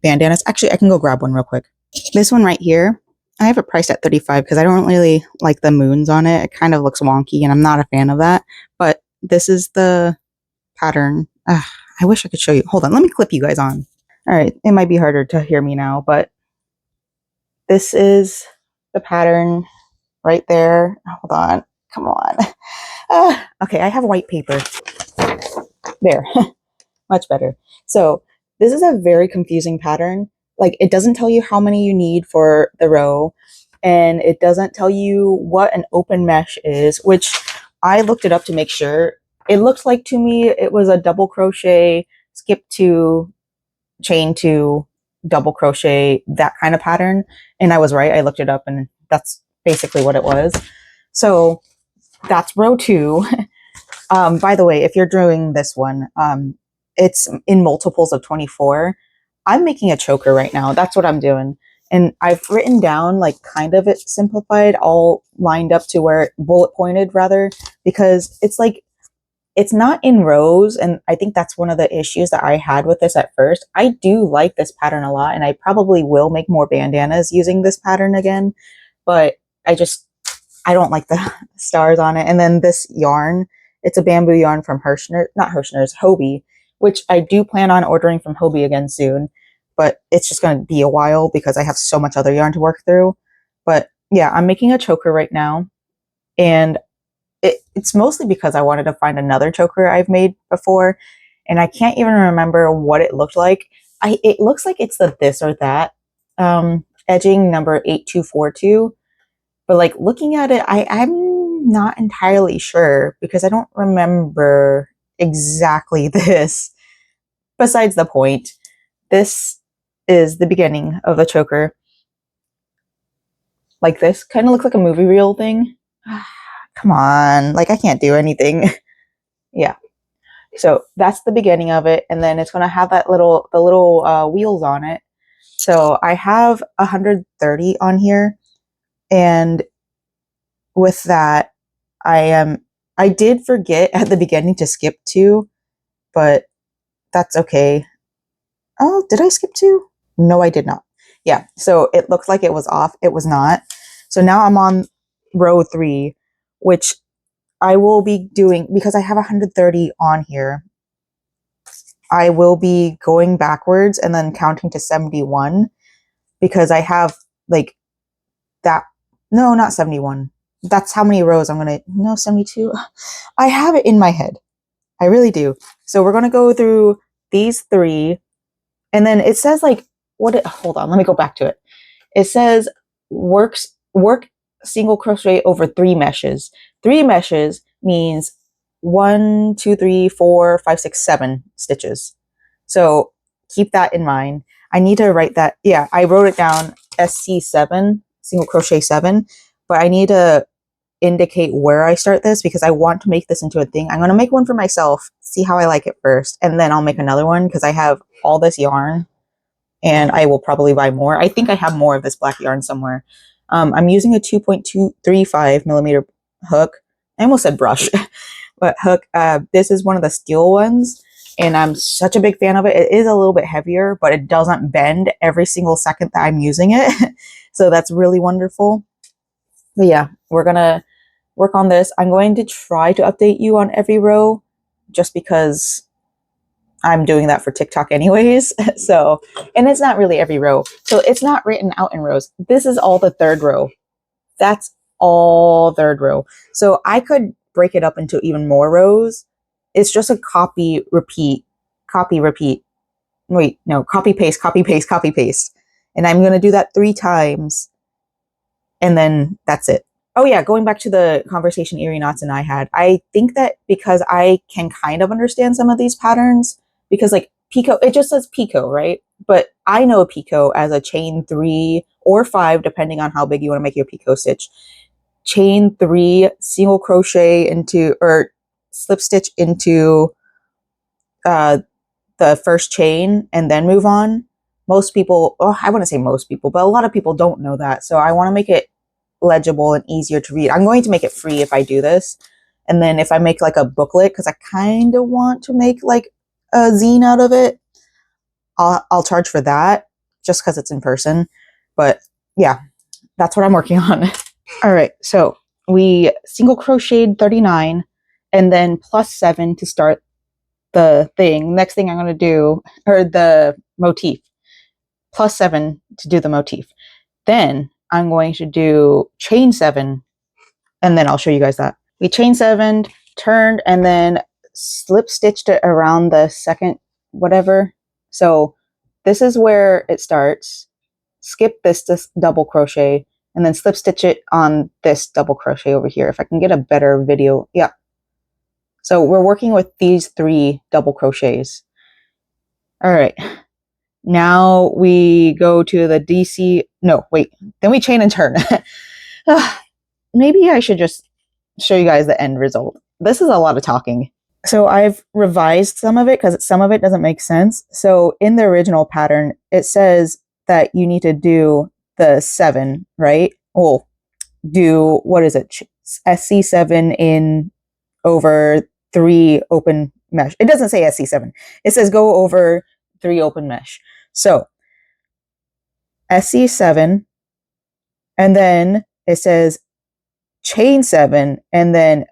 bandanas. Actually, I can go grab one real quick. This one right here, I have it priced at $35 because I don't really like the moons on it. It kind of looks wonky and I'm not a fan of that. But this is the pattern. I wish I could show you. Hold on, let me clip you guys on. All right, it might be harder to hear me now, but this is the pattern right there. Hold on, come on. Okay, I have white paper. There, much better. So this is a very confusing pattern. Like, it doesn't tell you how many you need for the row, and it doesn't tell you what an open mesh is, which I looked it up to make sure. It looks like to me it was a double crochet, skip 2, chain 2, double crochet, that kind of pattern. And I was right. I looked it up and that's basically what it was. So that's row 2. By the way, if you're doing this one, it's in multiples of 24. I'm making a choker right now. That's what I'm doing. And I've written down like kind of it simplified, all lined up to where bullet pointed rather, because it's like, it's not in rows. And I think that's one of the issues that I had with this at first. I do like this pattern a lot, and I probably will make more bandanas using this pattern again, but I don't like the stars on it. And then this yarn, it's a bamboo yarn from Hobie, which I do plan on ordering from Hobie again soon, but it's just going to be a while because I have so much other yarn to work through. But yeah, I'm making a choker right now, and it's mostly because I wanted to find another choker I've made before, and I can't even remember what it looked like. It looks like it's the this or that edging number 8242, but like looking at it, I'm not entirely sure because I don't remember exactly this. Besides the point, this is the beginning of the choker. Like, this kind of looks like a movie reel thing. Come on, like I can't do anything. Yeah, so that's the beginning of it, and then it's going to have the little wheels on it. So I have 130 on here, and with that, I did forget at the beginning to skip 2, but that's okay. Oh, did I skip 2? No, I did not. Yeah, so it looked like it was off. It was not. So now I'm on row 3, which I will be doing, because I have 130 on here, I will be going backwards and then counting to 71, because I have like that. No, not 71. That's how many rows I'm going to, no, 72. I have it in my head. I really do. So we're going to go through these 3, and then it says like, hold on, let me go back to it. It says work single crochet over 3 meshes. 3 meshes means 1, 2, 3, 4, 5, 6, 7 stitches. So keep that in mind. I need to write that. Yeah, I wrote it down, SC7, single crochet 7, but I need to indicate where I start this because I want to make this into a thing. I'm going to make one for myself, see how I like it first, and then I'll make another one because I have all this yarn. and I will probably buy more. I think I have more of this black yarn somewhere. I'm using a 2.235 millimeter hook. I almost said brush, but hook. This is one of the steel ones, and I'm such a big fan of it. It is a little bit heavier, but it doesn't bend every single second that I'm using it. So that's really wonderful. But yeah, we're gonna work on this. I'm going to try to update you on every row just because I'm doing that for TikTok anyways. So, and it's not really every row. So it's not written out in rows. This is all the third row. That's all third row. So I could break it up into even more rows. It's just a copy, repeat, copy, repeat. Wait, no, copy, paste, copy, paste, copy, paste. And I'm going to do that 3 times. And then that's it. Oh yeah, going back to the conversation Erie Knots and I had, I think that because I can kind of understand some of these patterns, because like picot, it just says picot, right? But I know a picot as a chain 3 or 5, depending on how big you want to make your picot stitch. Chain 3, single crochet into, or slip stitch into the first chain and then move on. Most people, I wouldn't say most people, but a lot of people don't know that. So I want to make it legible and easier to read. I'm going to make it free if I do this. And then if I make like a booklet, because I kind of want to make like a zine out of it, I'll charge for that just because it's in person. But yeah, that's what I'm working on. All right, so we single crocheted 39 and then plus 7 to start the thing. Next thing I'm going to do, or the motif, plus 7 to do the motif. Then I'm going to do chain 7, and then I'll show you guys that. We chain 7, turned, and then slip stitched it around the second whatever. So this is where it starts. Skip this double crochet, and then slip stitch it on this double crochet over here. If I can get a better video. Yeah. So we're working with these 3 double crochets. All right. Now we go to the DC. No, wait. Then we chain and turn. Maybe I should just show you guys the end result. This is a lot of talking. So I've revised some of it because some of it doesn't make sense. So in the original pattern, it says that you need to do the 7, right? Well, do, what is it? SC7 in over 3 open mesh. It doesn't say SC7. It says go over 3 open mesh. So SC7, and then it says chain 7, and then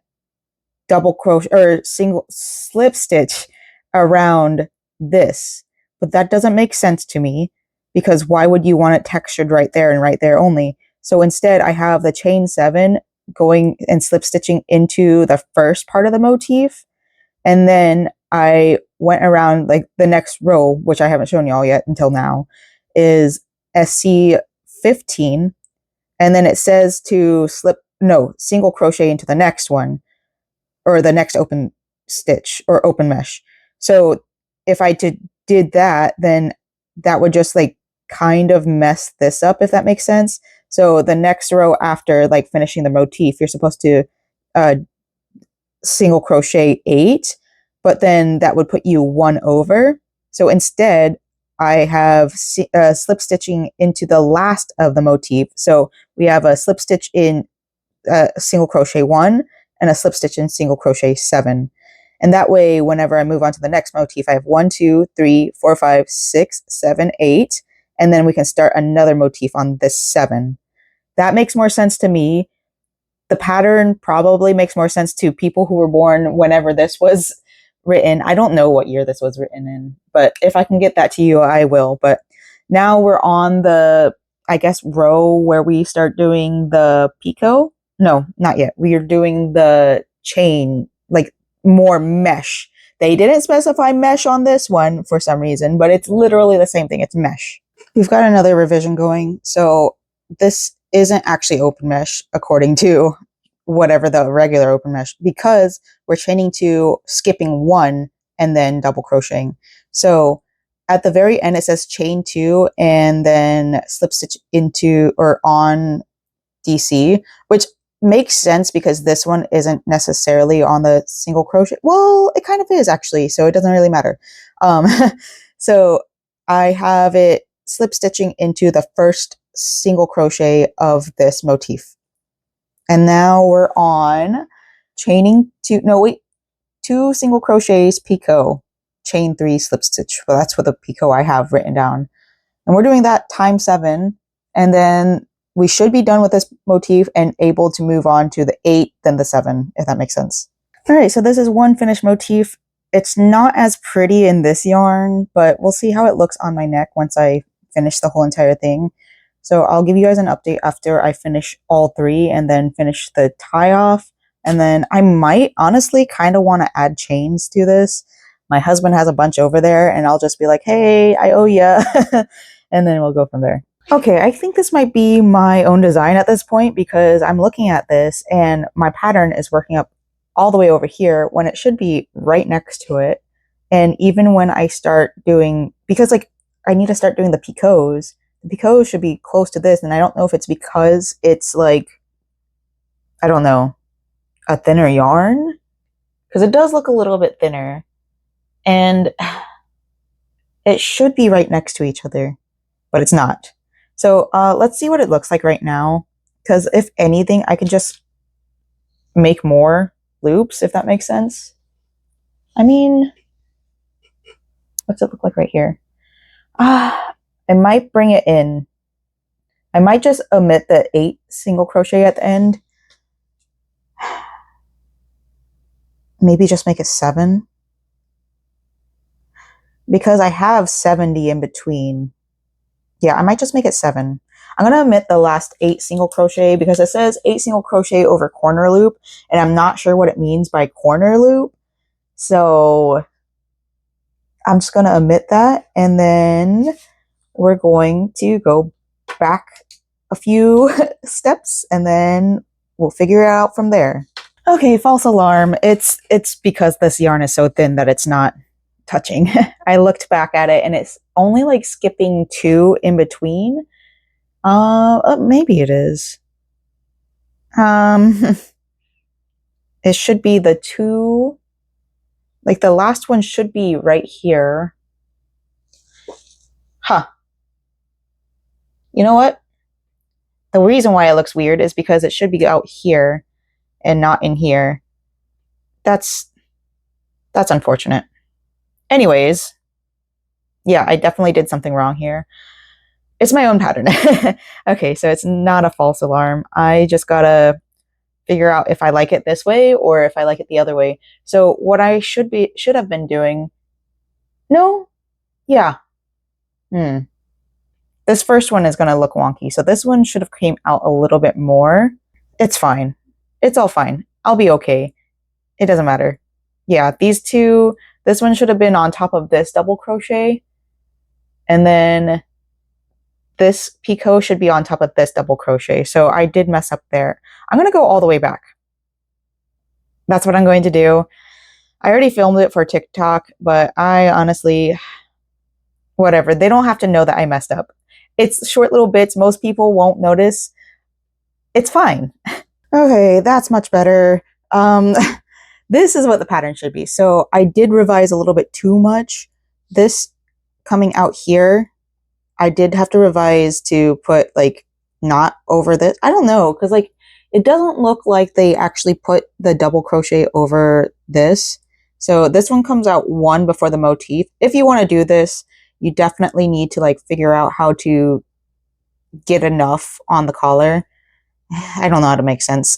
double crochet or single slip stitch around this. But that doesn't make sense to me, because why would you want it textured right there and right there only? So instead I have the chain 7 going and slip stitching into the first part of the motif, and then I went around like the next row, which I haven't shown y'all yet until now, is SC15, and then it says to single crochet into the next one, or the next open stitch or open mesh. So if I did that, then that would just like kind of mess this up, if that makes sense. So the next row after like finishing the motif, you're supposed to single crochet 8, but then that would put you 1 over. So instead I have slip stitching into the last of the motif. So we have a slip stitch in single crochet 1 and a slip stitch in single crochet 7. And that way, whenever I move on to the next motif, I have 1, 2, 3, 4, 5, 6, 7, 8, and then we can start another motif on this 7. That makes more sense to me. The pattern probably makes more sense to people who were born whenever this was written. I don't know what year this was written in, but if I can get that to you, I will. But now we're on the, I guess, row where we start doing the picot. No, not yet. We are doing the chain, like more mesh. They didn't specify mesh on this one for some reason, but it's literally the same thing. It's mesh. We've got another revision going. So this isn't actually open mesh according to whatever the regular open mesh, because we're chaining to skipping 1 and then double crocheting. So at the very end, it says chain 2 and then slip stitch into or on DC, which makes sense because this one isn't necessarily on the single crochet. Well, it kind of is actually, so it doesn't really matter. So I have it slip stitching into the first single crochet of this motif. And now we're on chaining two, no wait, 2 single crochets, picot, chain 3, slip stitch. Well, that's what the picot I have written down. And we're doing that times 7. And then we should be done with this motif and able to move on to the 8, then the 7, if that makes sense. All right, so this is one finished motif. It's not as pretty in this yarn, but we'll see how it looks on my neck once I finish the whole entire thing. So I'll give you guys an update after I finish all 3 and then finish the tie off. And then I might honestly kind of want to add chains to this. My husband has a bunch over there and I'll just be like, hey, I owe ya. And then we'll go from there. Okay, I think this might be my own design at this point because I'm looking at this and my pattern is working up all the way over here when it should be right next to it. And even when I start doing, because like I need to start doing the picots should be close to this. And I don't know if it's because it's like, I don't know, a thinner yarn, because it does look a little bit thinner and it should be right next to each other, but it's not. So let's see what it looks like right now, because if anything, I can just make more loops, if that makes sense. I mean, what's it look like right here? I might bring it in. I might just omit the 8 single crochet at the end. Maybe just make it 7. Because I have 70 in between. Yeah, I might just make it 7. I'm going to omit the last 8 single crochet because it says 8 single crochet over corner loop. And I'm not sure what it means by corner loop. So I'm just going to omit that. And then we're going to go back a few steps and then we'll figure it out from there. Okay, false alarm. It's because this yarn is so thin that it's not touching. I looked back at it and it's only like skipping 2 in between. Maybe it is. It should be the 2, like the last one should be right here. Huh. You know what? The reason why it looks weird is because it should be out here and not in here. That's unfortunate. Anyways, yeah, I definitely did something wrong here. It's my own pattern. Okay, so it's not a false alarm. I just gotta figure out if I like it this way or if I like it the other way. So what I should have been doing. No? Yeah. This first one is gonna look wonky. So this one should have came out a little bit more. It's fine. It's all fine. I'll be okay. It doesn't matter. Yeah, these 2, this one should have been on top of this double crochet. And then this picot should be on top of this double crochet. So I did mess up there. I'm going to go all the way back. That's what I'm going to do. I already filmed it for TikTok, but I honestly, whatever. They don't have to know that I messed up. It's short little bits. Most people won't notice. It's fine. Okay, that's much better. This is what the pattern should be. So I did revise a little bit too much. This coming out here, I did have to revise to put like not over this. I don't know, because like it doesn't look like they actually put the double crochet over this. So this one comes out 1 before the motif. If you want to do this, you definitely need to like figure out how to get enough on the collar. I don't know how to make sense.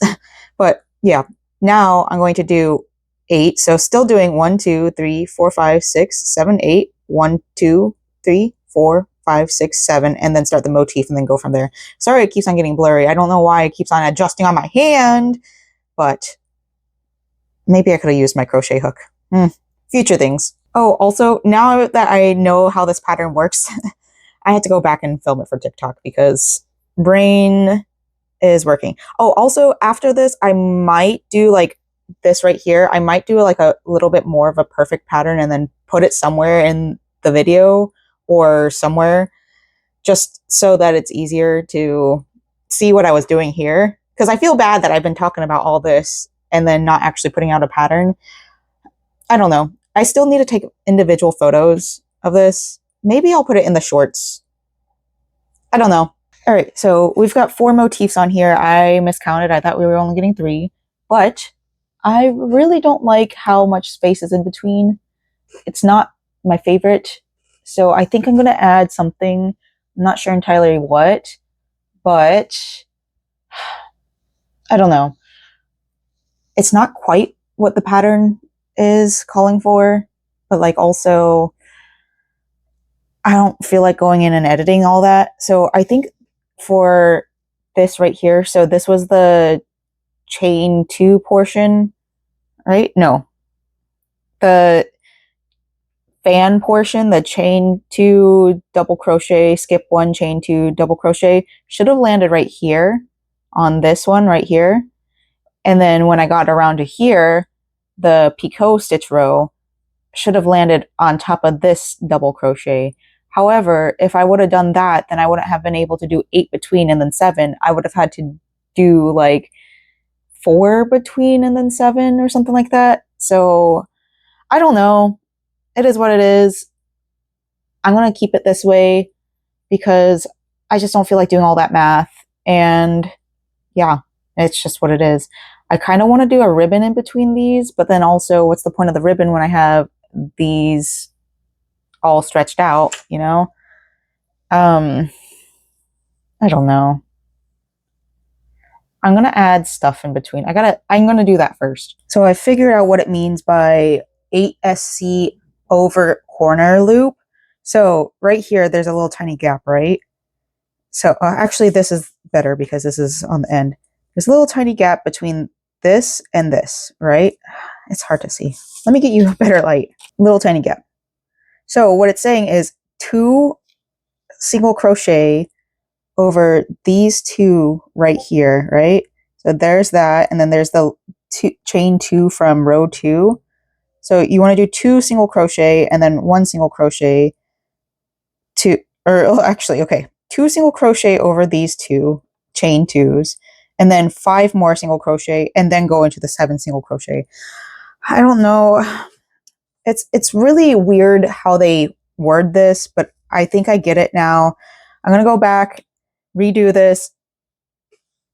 But yeah, now I'm going to do 8. So still doing 1, 2, 3, 4, 5, 6, 7, 8. 1, 2, 3, 4, 5, 6, 7, and then start the motif and then go from there. Sorry, it keeps on getting blurry. I don't know why it keeps on adjusting on my hand, but maybe I could have used my crochet hook. Future things. Oh, also, now that I know how this pattern works, I had to go back and film it for TikTok because brain is working. Oh, also, after this, I might do like this right here. I might do like a little bit more of a perfect pattern and then put it somewhere in the video or somewhere just so that it's easier to see what I was doing here. Because I feel bad that I've been talking about all this and then not actually putting out a pattern. I don't know. I still need to take individual photos of this. Maybe I'll put it in the shorts I don't know. All right, so we've got 4 motifs on here. I miscounted. I thought we were only getting 3, but I really don't like how much space is in between. It's not my favorite. So I think I'm going to add something. I'm not sure entirely what, but I don't know. It's not quite what the pattern is calling for, but like also I don't feel like going in and editing all that. So I think for this right here, so this was the chain 2 portion, right? No. The fan portion, the chain 2 double crochet, skip 1, chain 2 double crochet should have landed right here on this one right here. And then when I got around to here, the picot stitch row should have landed on top of this double crochet. However, if I would have done that, then I wouldn't have been able to do 8 between and then 7. I would have had to do like 4 between and then 7 or something like that. So I don't know. It is what it is. I'm going to keep it this way because I just don't feel like doing all that math. And yeah, it's just what it is. I kind of want to do a ribbon in between these, but then also what's the point of the ribbon when I have these all stretched out, you know? I don't know. I'm going to add stuff in between. I'm going to do that first. So I figured out what it means by 8SC over corner loop. So right here, there's a little tiny gap, right? So actually this is better because this is on the end. There's a little tiny gap between this and this, right? It's hard to see. Let me get you a better light. Little tiny gap. So what it's saying is 2 single crochet over these 2 right here, right? So there's that, and then there's the chain 2 from row 2. So you want to do 2 single crochet and then 1 single crochet actually, okay, 2 single crochet over these 2 chain 2s, and then 5 more single crochet, and then go into the 7 single crochet. I don't know. It's really weird how they word this, but I think I get it now. I'm going to go back, redo this.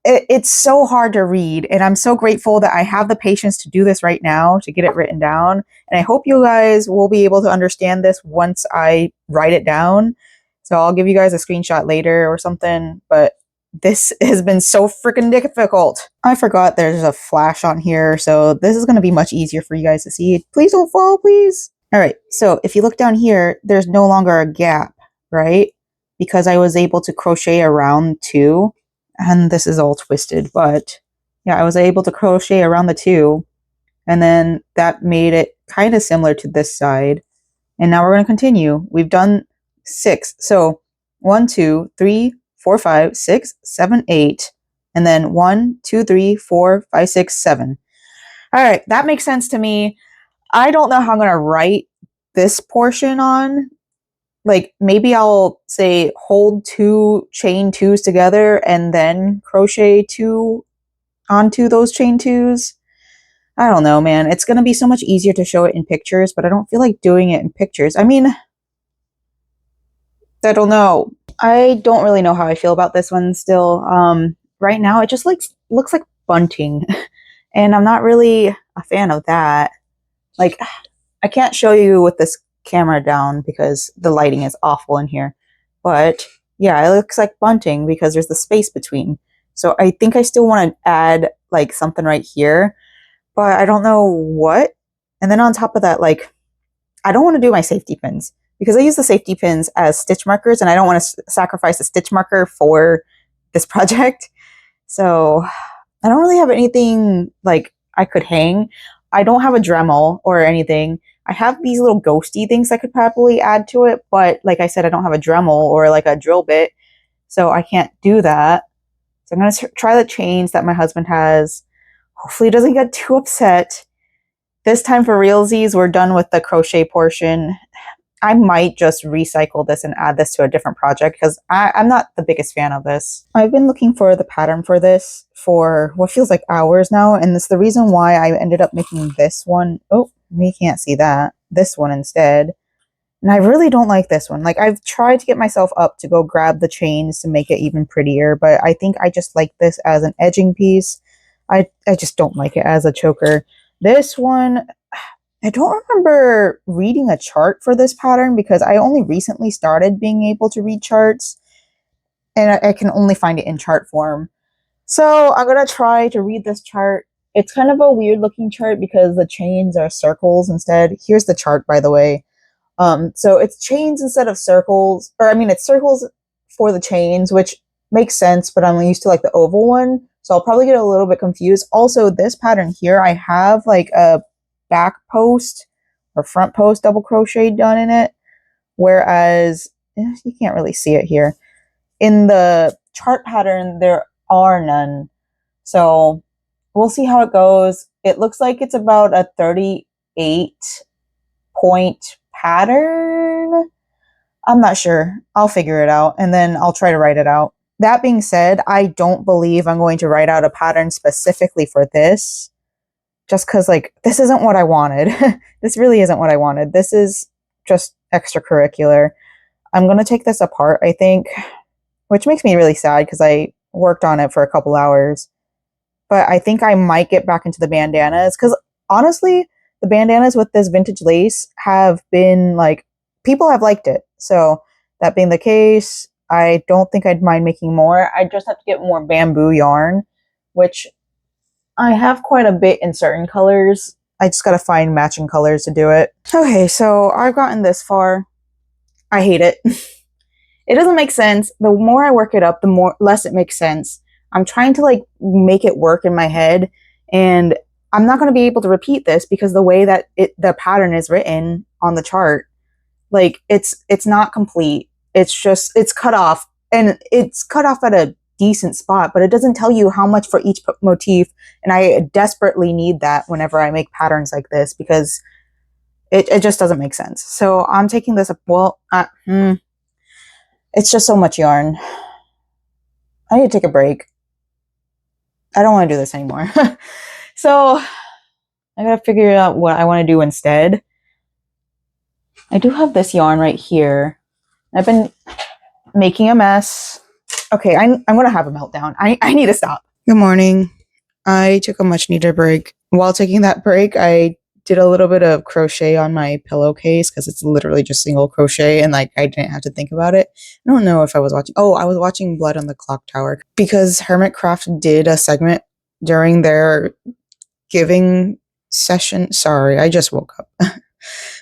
It's so hard to read, and I'm so grateful that I have the patience to do this right now, to get it written down. And I hope you guys will be able to understand this once I write it down. So I'll give you guys a screenshot later or something, but this has been so freaking difficult. I forgot there's a flash on here, so this is going to be much easier for you guys to see. Please don't fall, please. All right, so if you look down here, there's no longer a gap, right? Because I was able to crochet around 2, and this is all twisted, but yeah, I was able to crochet around the 2, and then that made it kind of similar to this side. And now we're going to continue. We've done 6. So 1, 2, 3, 4, 5, 6, 7, 8, and then 1, 2, 3, 4, 5, 6, 7. All right, that makes sense to me. I don't know how I'm going to write this portion on. Like maybe I'll say hold 2 chain 2s together and then crochet 2 onto those chain 2s. I don't know, man. It's going to be so much easier to show it in pictures, but I don't feel like doing it in pictures. I mean, I don't know. I don't really know how I feel about this one still. Right now it just looks like bunting, and I'm not really a fan of that. Like, I can't show you with this camera down because the lighting is awful in here. But yeah, it looks like bunting because there's the space between. So I think I still want to add like something right here, but I don't know what. And then on top of that, like, I don't want to do my safety pins because I use the safety pins as stitch markers, and I don't want to sacrifice a stitch marker for this project. So I don't really have anything like I could hang. I don't have a Dremel or anything. I have these little ghosty things I could probably add to it, but like I said, I don't have a Dremel or like a drill bit, so I can't do that. So I'm going to try the chains that my husband has. Hopefully he doesn't get too upset. This time for realsies, we're done with the crochet portion. I might just recycle this and add this to a different project because I'm not the biggest fan of this. I've been looking for the pattern for this for what feels like hours now, and it's the reason why I ended up making this one. Oh, we can't see that. This one instead. And I really don't like this one. Like, I've tried to get myself up to go grab the chains to make it even prettier, but I think I just like this as an edging piece. I just don't like it as a choker. This one, I don't remember reading a chart for this pattern because I only recently started being able to read charts, and I can only find it in chart form. So I'm going to try to read this chart. It's kind of a weird looking chart because the chains are circles instead. Here's the chart, by the way. So it's chains instead of circles, or I mean, it's circles for the chains, which makes sense, but I'm used to like the oval one. So I'll probably get a little bit confused. Also, this pattern here, I have like a back post or front post double crochet done in it. Whereas you can't really see it here. In the chart pattern, there are none. So we'll see how it goes. It looks like it's about a 38 point pattern. I'm not sure. I'll figure it out and then I'll try to write it out. That being said, I don't believe I'm going to write out a pattern specifically for this, just because like this isn't what I wanted. This really isn't what I wanted. This is just extracurricular. I'm going to take this apart, I think, which makes me really sad because I worked on it for a couple hours. But I think I might get back into the bandanas because honestly, the bandanas with this vintage lace have been like, people have liked it. So that being the case, I don't think I'd mind making more. I just have to get more bamboo yarn, which I have quite a bit in certain colors. I just gotta find matching colors to do it. Okay, so I've gotten this far. I hate it. It doesn't make sense. The more I work it up, the less it makes sense. I'm trying to like make it work in my head, and I'm not going to be able to repeat this because the way that the pattern is written on the chart, like it's not complete. It's cut off, and it's cut off at a decent spot, but it doesn't tell you how much for each motif. And I desperately need that whenever I make patterns like this because it just doesn't make sense. So I'm taking this up. Well, it's just so much yarn. I need to take a break. I don't want to do this anymore. So I gotta figure out what I want to do instead. I do have this yarn right here. I've been making a mess. Okay, I'm gonna have a meltdown. I need to stop. Good morning. I took a much needed break. While taking that break, I did a little bit of crochet on my pillowcase because it's literally just single crochet and like I didn't have to think about it. I don't know if I was watching. Oh, I was watching Blood on the Clock Tower because Hermitcraft did a segment during their giving session. Sorry, I just woke up.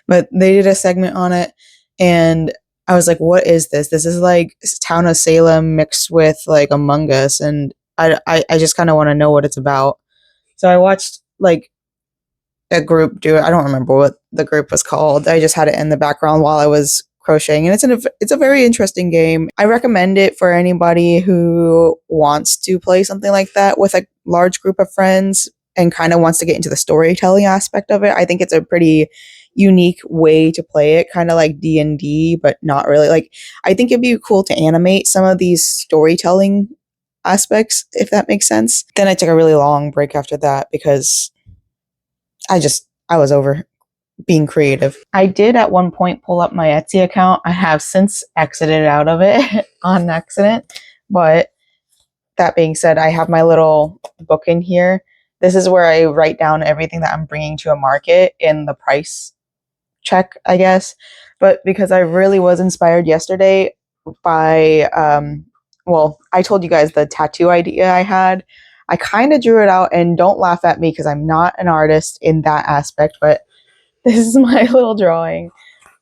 But they did a segment on it and I was like, what is this? This is like Town of Salem mixed with like Among Us, and I just kind of want to know what it's about. So I watched like a group do it. I don't remember what the group was called. I just had it in the background while I was crocheting, and it's a very interesting game. I recommend it for anybody who wants to play something like that with a large group of friends and kind of wants to get into the storytelling aspect of it. I think it's a pretty unique way to play it, kind of like D&D, but not really. Like, I think it'd be cool to animate some of these storytelling aspects, if that makes sense. Then I took a really long break after that because I was over being creative. I did at one point pull up my Etsy account. I have since exited out of it on accident. But that being said, I have my little book in here. This is where I write down everything that I'm bringing to a market in the price check, I guess. But because I really was inspired yesterday by, well, I told you guys the tattoo idea I had. I kind of drew it out, and don't laugh at me because I'm not an artist in that aspect, but this is my little drawing.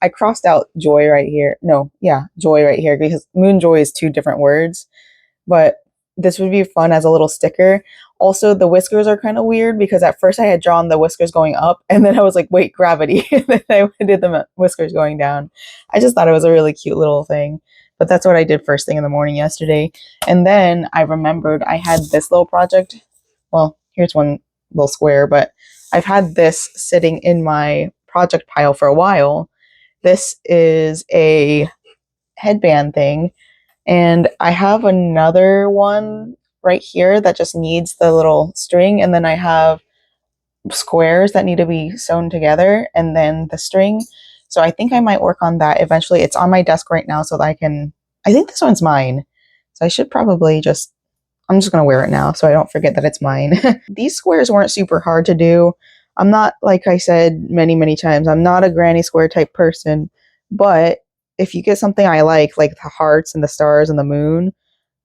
I crossed out joy right here. No, yeah, joy right here because moon joy is two different words, but this would be fun as a little sticker. Also, the whiskers are kind of weird because at first I had drawn the whiskers going up and then I was like, wait, gravity. And then I did the whiskers going down. I just thought it was a really cute little thing. But that's what I did first thing in the morning yesterday. And then I remembered I had this little project. Well, here's one little square, but I've had this sitting in my project pile for a while. This is a headband thing. And I have another one right here that just needs the little string. And then I have squares that need to be sewn together and then the string. So I think I might work on that eventually. It's on my desk right now so that I think this one's mine. So I should probably I'm just going to wear it now so I don't forget that it's mine. These squares weren't super hard to do. I'm not, like I said many, many times, I'm not a granny square type person, but if you get something I like the hearts and the stars and the moon,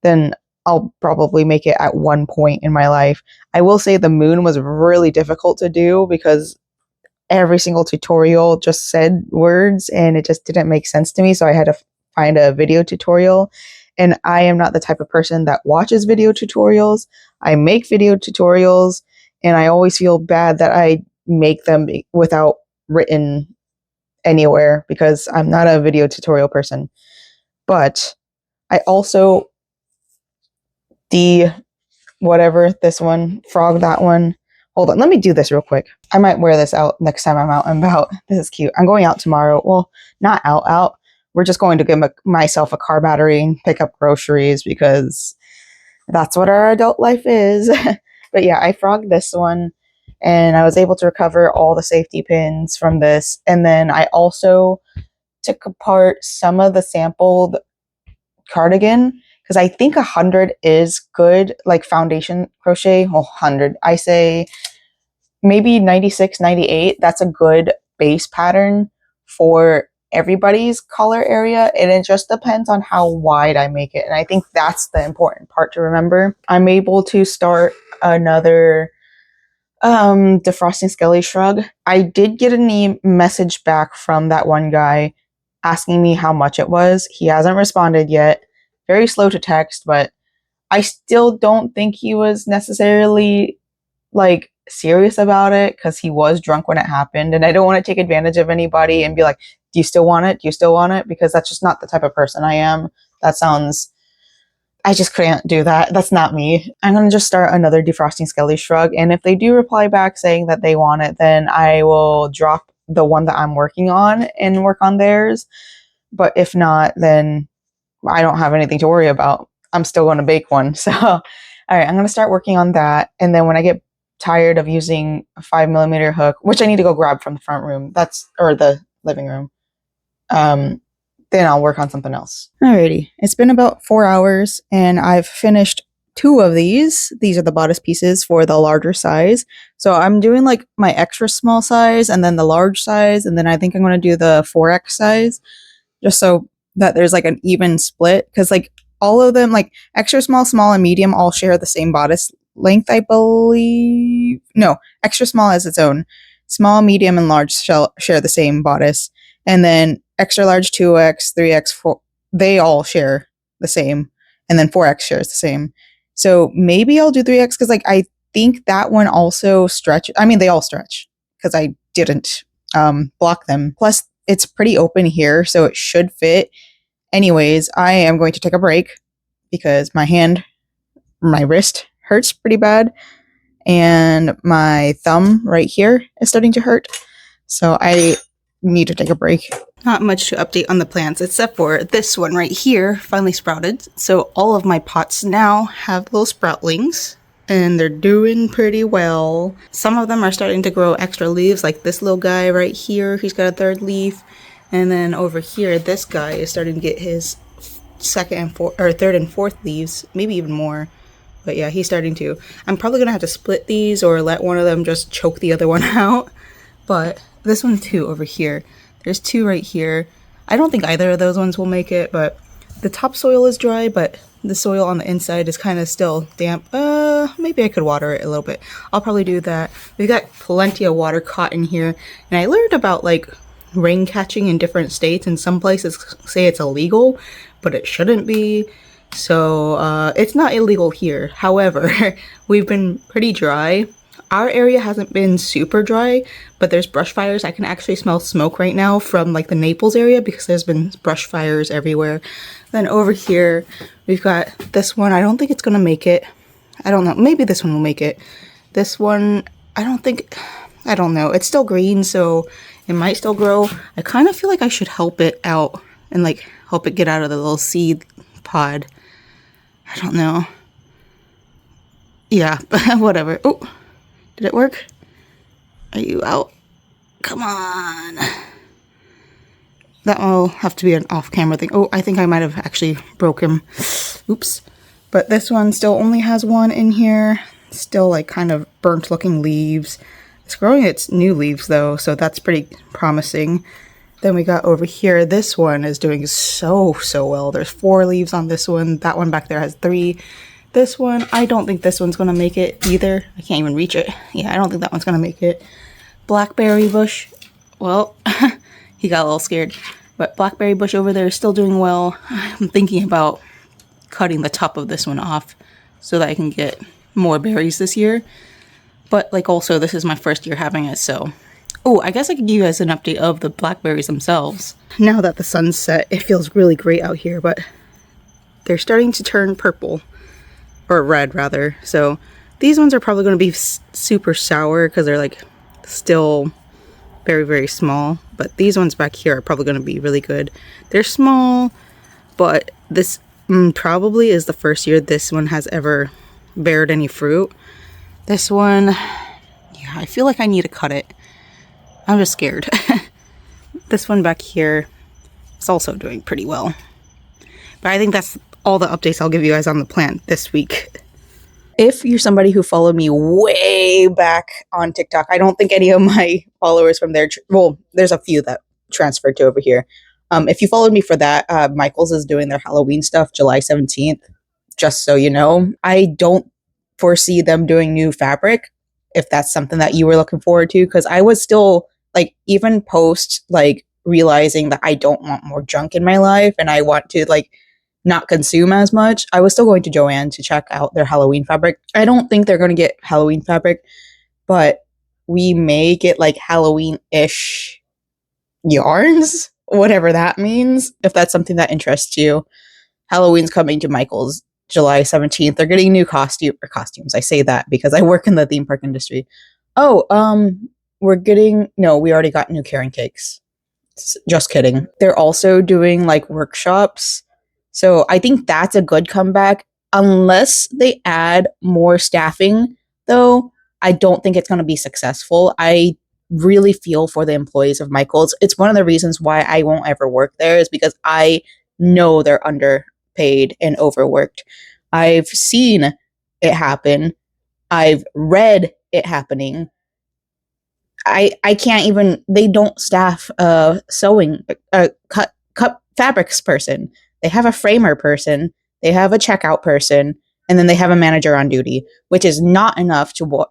then I'll probably make it at one point in my life. I will say the moon was really difficult to do because every single tutorial just said words and it just didn't make sense to me. So I had to find a video tutorial. And I am not the type of person that watches video tutorials. I make video tutorials and I always feel bad that I make them without written anywhere because I'm not a video tutorial person. But I also whatever, this one, frog, that one. Hold on, let me do this real quick. I might wear this out next time I'm out and about. This is cute. I'm going out tomorrow. Well, not out. We're just going to give myself a car battery, pick up groceries because that's what our adult life is. But yeah, I frogged this one and I was able to recover all the safety pins from this. And then I also took apart some of the sampled cardigan because I think 100 is good, like foundation crochet. Well, 100. I say maybe 96, 98. That's a good base pattern for everybody's collar area. And it just depends on how wide I make it. And I think that's the important part to remember. I'm able to start another defrosting skelly shrug. I did get a message back from that one guy asking me how much it was. He hasn't responded yet. Very slow to text, but I still don't think he was necessarily serious about it because he was drunk when it happened. And I don't want to take advantage of anybody and be like, do you still want it? Do you still want it? Because that's just not the type of person I am. I just can't do that. That's not me. I'm going to just start another defrosting skelly shrug. And if they do reply back saying that they want it, then I will drop the one that I'm working on and work on theirs. But if not, then I don't have anything to worry about. I'm still going to bake one. So, all right, I'm going to start working on that. And then when I get tired of using a 5mm hook, which I need to go grab from the front room, or the living room, then I'll work on something else. Alrighty, it's been about 4 hours and I've finished 2 of these. These are the bodice pieces for the larger size. So I'm doing my extra small size and then the large size. And then I think I'm going to do the 4X size just so that there's an even split. Because all of them, extra small, small, and medium all share the same bodice length, I believe. No, extra small has its own. Small, medium, and large share the same bodice. And then extra large, 2X, 3X, 4, they all share the same. And then 4X shares the same. So maybe I'll do 3X because I think that one also stretches. I mean, they all stretch because I didn't block them. Plus, it's pretty open here, so it should fit. Anyways, I am going to take a break because my wrist hurts pretty bad. And my thumb right here is starting to hurt. So I need to take a break. Not much to update on the plants except for this one right here finally sprouted. So all of my pots now have little sproutlings and they're doing pretty well. Some of them are starting to grow extra leaves, like this little guy right here. He's got a 3rd leaf. And then over here, this guy is starting to get his 3rd and 4th leaves, maybe even more. But yeah, he's starting to. I'm probably going to have to split these or let one of them just choke the other one out. But this one too over here. There's 2 right here. I don't think either of those ones will make it, but the topsoil is dry, but the soil on the inside is kind of still damp. Maybe I could water it a little bit. I'll probably do that. We've got plenty of water caught in here. And I learned about rain catching in different states, and some places say it's illegal, but it shouldn't be. So it's not illegal here. However, we've been pretty dry. Our area hasn't been super dry, but there's brush fires. I can actually smell smoke right now from the Naples area because there's been brush fires everywhere. Then over here, we've got this one. I don't think it's gonna make it. I don't know. Maybe this one will make it. This one, I don't know. It's still green, so it might still grow. I kind of feel like I should help it out and help it get out of the little seed pod. I don't know. Yeah, whatever. Oh, did it work? Are you out? Come on. that will have to be an off-camera thing. Oh, I think I might have actually broke him. Oops. But this one still only has one in here. Still like kind of burnt looking leaves. It's growing its new leaves though, so that's pretty promising. Then we got over here, this one is doing so well. There's 4 leaves on this one. That one back there has 3. This one, I don't think this one's gonna make it either. I can't even reach it. Yeah, I don't think that one's gonna make it. Blackberry bush, well, he got a little scared. But blackberry bush over there is still doing well. I'm thinking about cutting the top of this one off so that I can get more berries this year. But like also, this is my first year having it, so... Oh, I guess I could give you guys an update of the blackberries themselves. Now that the sun's set, it feels really great out here, but they're starting to turn purple. Or red, rather. So these ones are probably going to be super sour because they're like still very small. But these ones back here are probably going to be really good. They're small, but this probably is the first year this one has ever bared any fruit. This one, yeah, I feel like I need to cut it. I'm just scared. This one back here is also doing pretty well. But I think that's all the updates I'll give you guys on the plant this week. If you're somebody who followed me way back on TikTok, I don't think any of my followers from there, well, there's a few that transferred to over here. If you followed me for that, Michael's is doing their Halloween stuff July 17th, just so you know. I don't foresee them doing new fabric, if that's something that you were looking forward to, because I was still, like, even post, like, realizing that I don't want more junk in my life and I want to, like, not consume as much, I was still going to Joann to check out their Halloween fabric. I don't think they're going to get Halloween fabric, but we may get, like, Halloween-ish yarns, whatever that means, if that's something that interests you. Halloween's coming to Michael's July 17th. They're getting new costumes. I say that because I work in the theme park industry. Oh, we already got new carrot cakes. Just kidding. They're also doing like workshops. So I think that's a good comeback. Unless they add more staffing, though, I don't think it's going to be successful. I really feel for the employees of Michael's. It's one of the reasons why I won't ever work there, is because I know they're underpaid and overworked. I've seen it happen. I've read it happening. I can't even, they don't staff a sewing, cut fabrics person. They have a framer person, they have a checkout person, and then they have a manager on duty, which is not enough to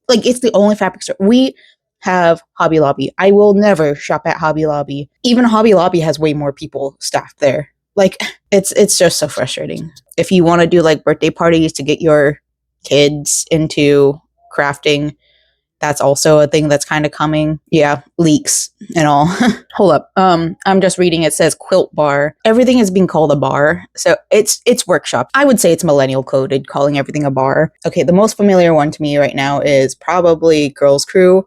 like, it's the only fabric store. We have Hobby Lobby. I will never shop at Hobby Lobby. Even Hobby Lobby has way more people staffed there. Like, it's just so frustrating. If you want to do like birthday parties to get your kids into crafting, that's also a thing that's kind of coming. Yeah, leaks and all. Hold up. I'm just reading. It says quilt bar. Everything is being called a bar. So it's workshop. I would say it's millennial coded, calling everything a bar. Okay, the most familiar one to me right now is probably Girls Crew,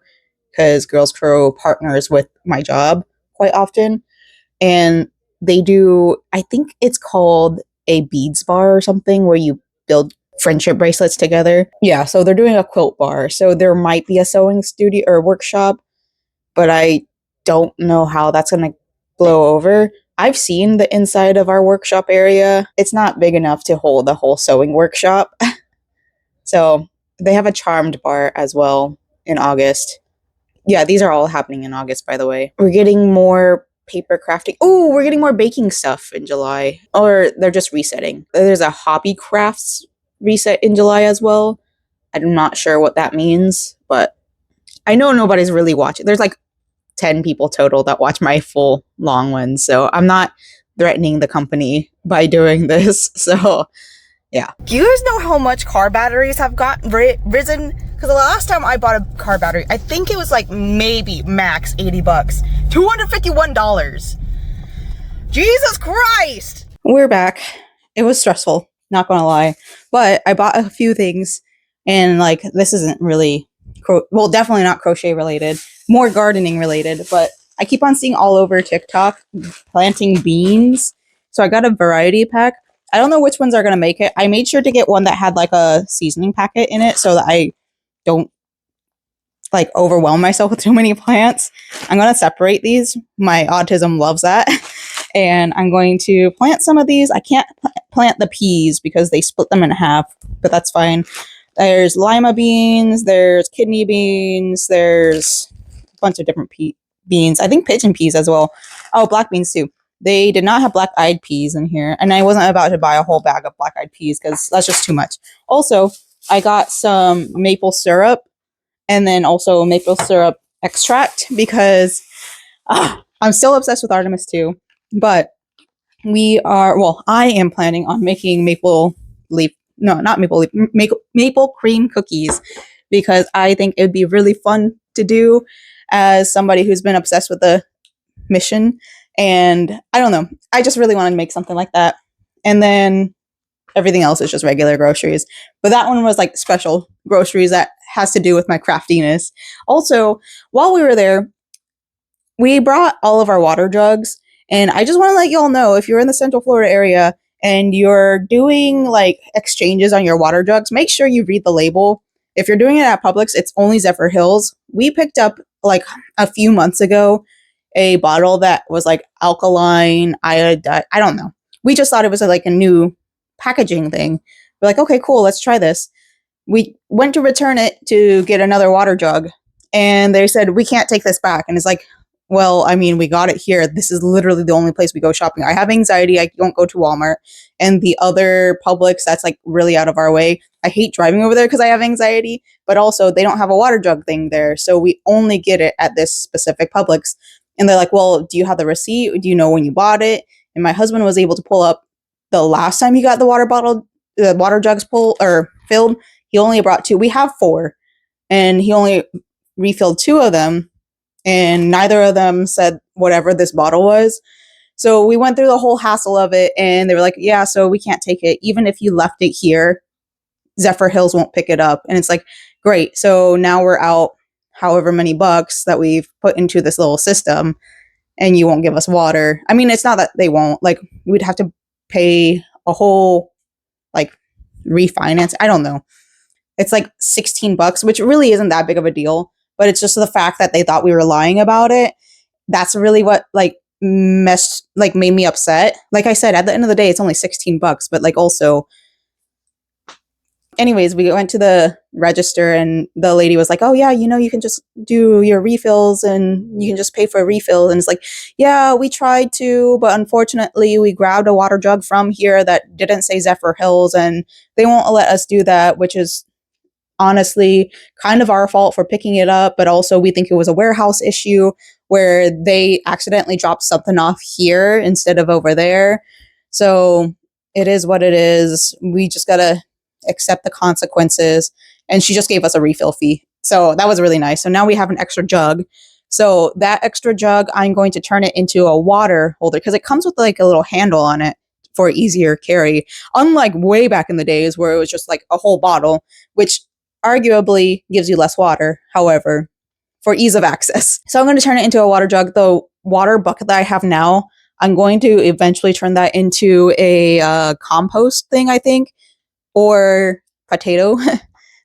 because Girls Crew partners with my job quite often. And they do, I think it's called a beads bar or something, where you build friendship bracelets together. Yeah, so they're doing a quilt bar. So there might be a sewing studio or workshop, but I don't know how that's going to blow over. I've seen the inside of our workshop area. It's not big enough to hold the whole sewing workshop. So they have a charmed bar as well in August. Yeah, these are all happening in August, by the way. We're getting more paper crafting. Oh, we're getting more baking stuff in July. Or they're just resetting. There's a hobby crafts reset in July as well. I'm not sure what that means, but I know nobody's really watching. There's like 10 people total that watch my full long ones, so I'm not threatening the company by doing this. So yeah. Do you guys know how much car batteries have risen? Because the last time I bought a car battery, I think it was like maybe max 80 bucks. $251. Jesus Christ! We're back. It was stressful, not gonna lie. But I bought a few things, and like, this isn't really, well, definitely not crochet related, more gardening related, but I keep on seeing all over TikTok planting beans. So I got a variety pack. I don't know which ones are going to make it. I made sure to get one that had like a seasoning packet in it so that I don't like overwhelm myself with too many plants, I'm going to separate these. My autism loves that. And I'm going to plant some of these. I can't plant the peas because they split them in half, but that's fine. There's lima beans, there's kidney beans, there's a bunch of different beans. I think pigeon peas as well. Oh, black beans too. They did not have black-eyed peas in here, and I wasn't about to buy a whole bag of black-eyed peas because that's just too much. Also, I got some maple syrup and then also maple syrup extract because I'm still obsessed with Artemis too, but I am planning on making maple cream cookies because I think it would be really fun to do as somebody who's been obsessed with the mission. And I don't know, I just really want to make something like that. And then everything else is just regular groceries. But that one was like special groceries that has to do with my craftiness. Also, while we were there, we brought all of our water jugs. And I just want to let y'all know, if you're in the Central Florida area and you're doing like exchanges on your water jugs, make sure you read the label. If you're doing it at Publix, it's only Zephyr Hills. We picked up like a few months ago a bottle that was like alkaline iodide. I don't know. We just thought it was like a new packaging thing. We're like, okay, cool, let's try this. We went to return it to get another water jug, and they said, we can't take this back. And it's like, well, I mean, we got it here. This is literally the only place we go shopping. I have anxiety. I don't go to Walmart. And the other Publix, that's like really out of our way. I hate driving over there because I have anxiety, but also they don't have a water jug thing there. So we only get it at this specific Publix. And they're like, well, do you have the receipt? Do you know when you bought it? And my husband was able to pull up the last time he got the water jugs filled. He only brought 2. We have 4, and he only refilled 2 of them, and neither of them said whatever this bottle was. So we went through the whole hassle of it, and they were like, yeah, so we can't take it. Even if you left it here, Zephyr Hills won't pick it up. And it's like, great. So now we're out however many bucks that we've put into this little system, and you won't give us water. I mean, it's not that they won't. Like, we'd have to pay a whole, like, refinance. I don't know. It's like $16, which really isn't that big of a deal. But it's just the fact that they thought we were lying about it. That's really what, like, made me upset. Like I said, at the end of the day, it's only $16, but like also, anyways, we went to the register and the lady was like, oh yeah, you can just do your refills and you can just pay for a refill. And it's like, yeah, we tried to, but unfortunately we grabbed a water jug from here that didn't say Zephyr Hills, and they won't let us do that, which is honestly kind of our fault for picking it up. But also we think it was a warehouse issue where they accidentally dropped something off here instead of over there. So it is what it is. We just gotta accept the consequences. And she just gave us a refill fee. So that was really nice. So now we have an extra jug. So that extra jug, I'm going to turn it into a water holder because it comes with like a little handle on it for easier carry. Unlike way back in the days where it was just like a whole bottle, which arguably gives you less water, however, for ease of access. So I'm going to turn it into a water jug. The water bucket that I have now, I'm going to eventually turn that into a compost thing, I think, or potato.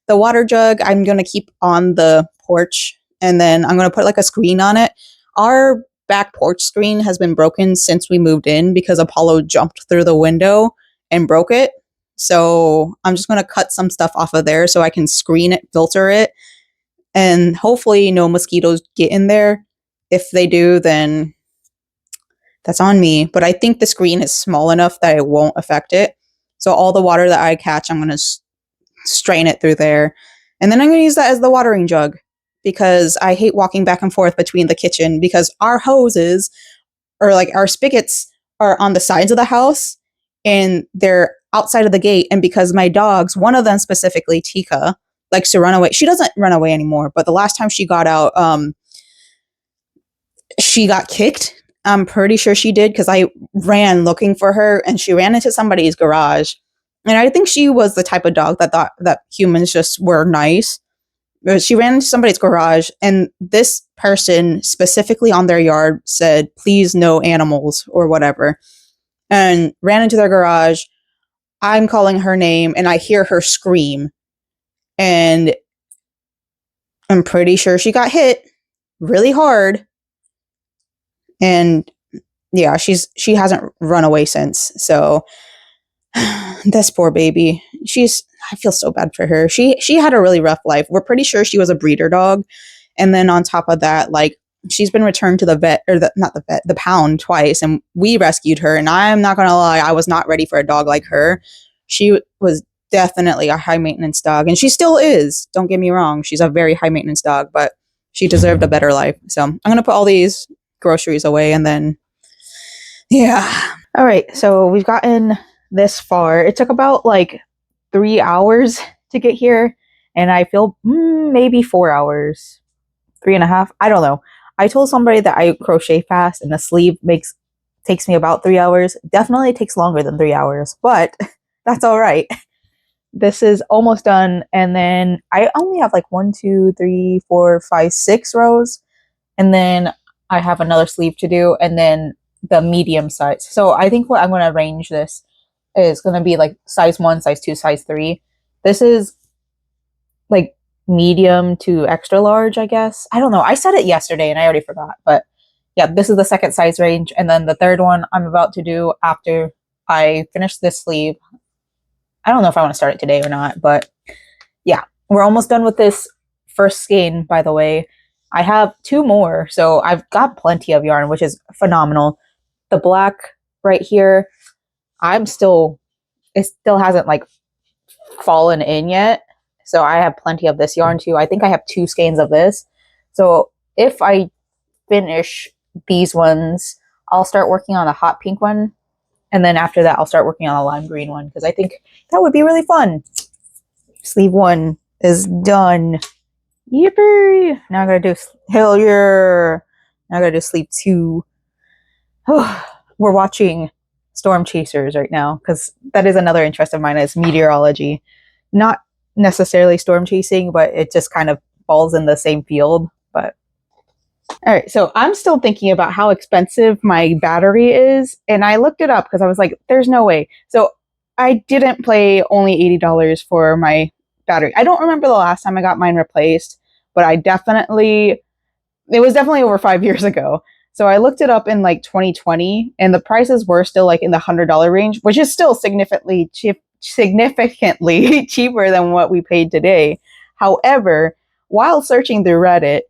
The water jug I'm going to keep on the porch, and then I'm going to put like a screen on it. Our back porch screen has been broken since we moved in because Apollo jumped through the window and broke it. So I'm just going to cut some stuff off of there so I can screen it, filter it, and hopefully no mosquitoes get in there. If they do, then that's on me. But I think the screen is small enough that it won't affect it. So all the water that I catch, I'm going to strain it through there. And then I'm going to use that as the watering jug because I hate walking back and forth between the kitchen because our hoses or like our spigots are on the sides of the house and they're outside of the gate. And because my dogs, one of them specifically, Tika, likes to run away. She doesn't run away anymore, but the last time she got out, she got kicked. I'm pretty sure she did because I ran looking for her and she ran into somebody's garage. And I think she was the type of dog that thought that humans just were nice. But she ran into somebody's garage and this person specifically on their yard said, please no animals or whatever, and ran into their garage. I'm calling her name and I hear her scream. And I'm pretty sure she got hit really hard. And yeah, she hasn't run away since. So this poor baby. I feel so bad for her. She had a really rough life. We're pretty sure she was a breeder dog. And then on top of that, like, she's been returned to the vet, or not the vet, the pound twice, and we rescued her. And I'm not gonna lie, I was not ready for a dog like her. She was definitely a high maintenance dog, and she still is. Don't get me wrong, she's a very high maintenance dog, but she deserved a better life. So I'm gonna put all these groceries away, and then yeah. All right, so we've gotten this far. It took about like 3 hours to get here, and I feel maybe 4 hours, 3.5. I don't know. I told somebody that I crochet fast, and the sleeve takes me about 3 hours. Definitely takes longer than 3 hours, but that's all right. This is almost done, and then I only have like 1, 2, 3, 4, 5, 6 rows, and then I have another sleeve to do, and then the medium size. So I think what I'm going to arrange this is going to be like size 1, size 2, size 3. This is like medium to extra large, I guess. I don't know. I said it yesterday and I already forgot. But yeah, this is the second size range. And then the third one I'm about to do after I finish this sleeve. I don't know if I want to start it today or not. But yeah, we're almost done with this first skein, by the way. I have 2 more. So I've got plenty of yarn, which is phenomenal. The black right here, it still hasn't like fallen in yet. So I have plenty of this yarn too. I think I have 2 skeins of this. So if I finish these ones, I'll start working on the hot pink one. And then after that, I'll start working on the lime green one, because I think that would be really fun. Sleeve 1 is done. Yippee! Now I gotta do, hell yeah! Now I gotta do sleeve 2. We're watching Storm Chasers right now, because that is another interest of mine, is meteorology. Not necessarily storm chasing, but it just kind of falls in the same field. But all right, so I'm still thinking about how expensive my battery is, and I looked it up because I was like, there's no way. So I didn't pay only $80 for my battery. I don't remember the last time I got mine replaced, but it was definitely over 5 years ago. So I looked it up in like 2020, and the prices were still like in the $100 range, which is still significantly cheaper than what we paid today. However, while searching through Reddit,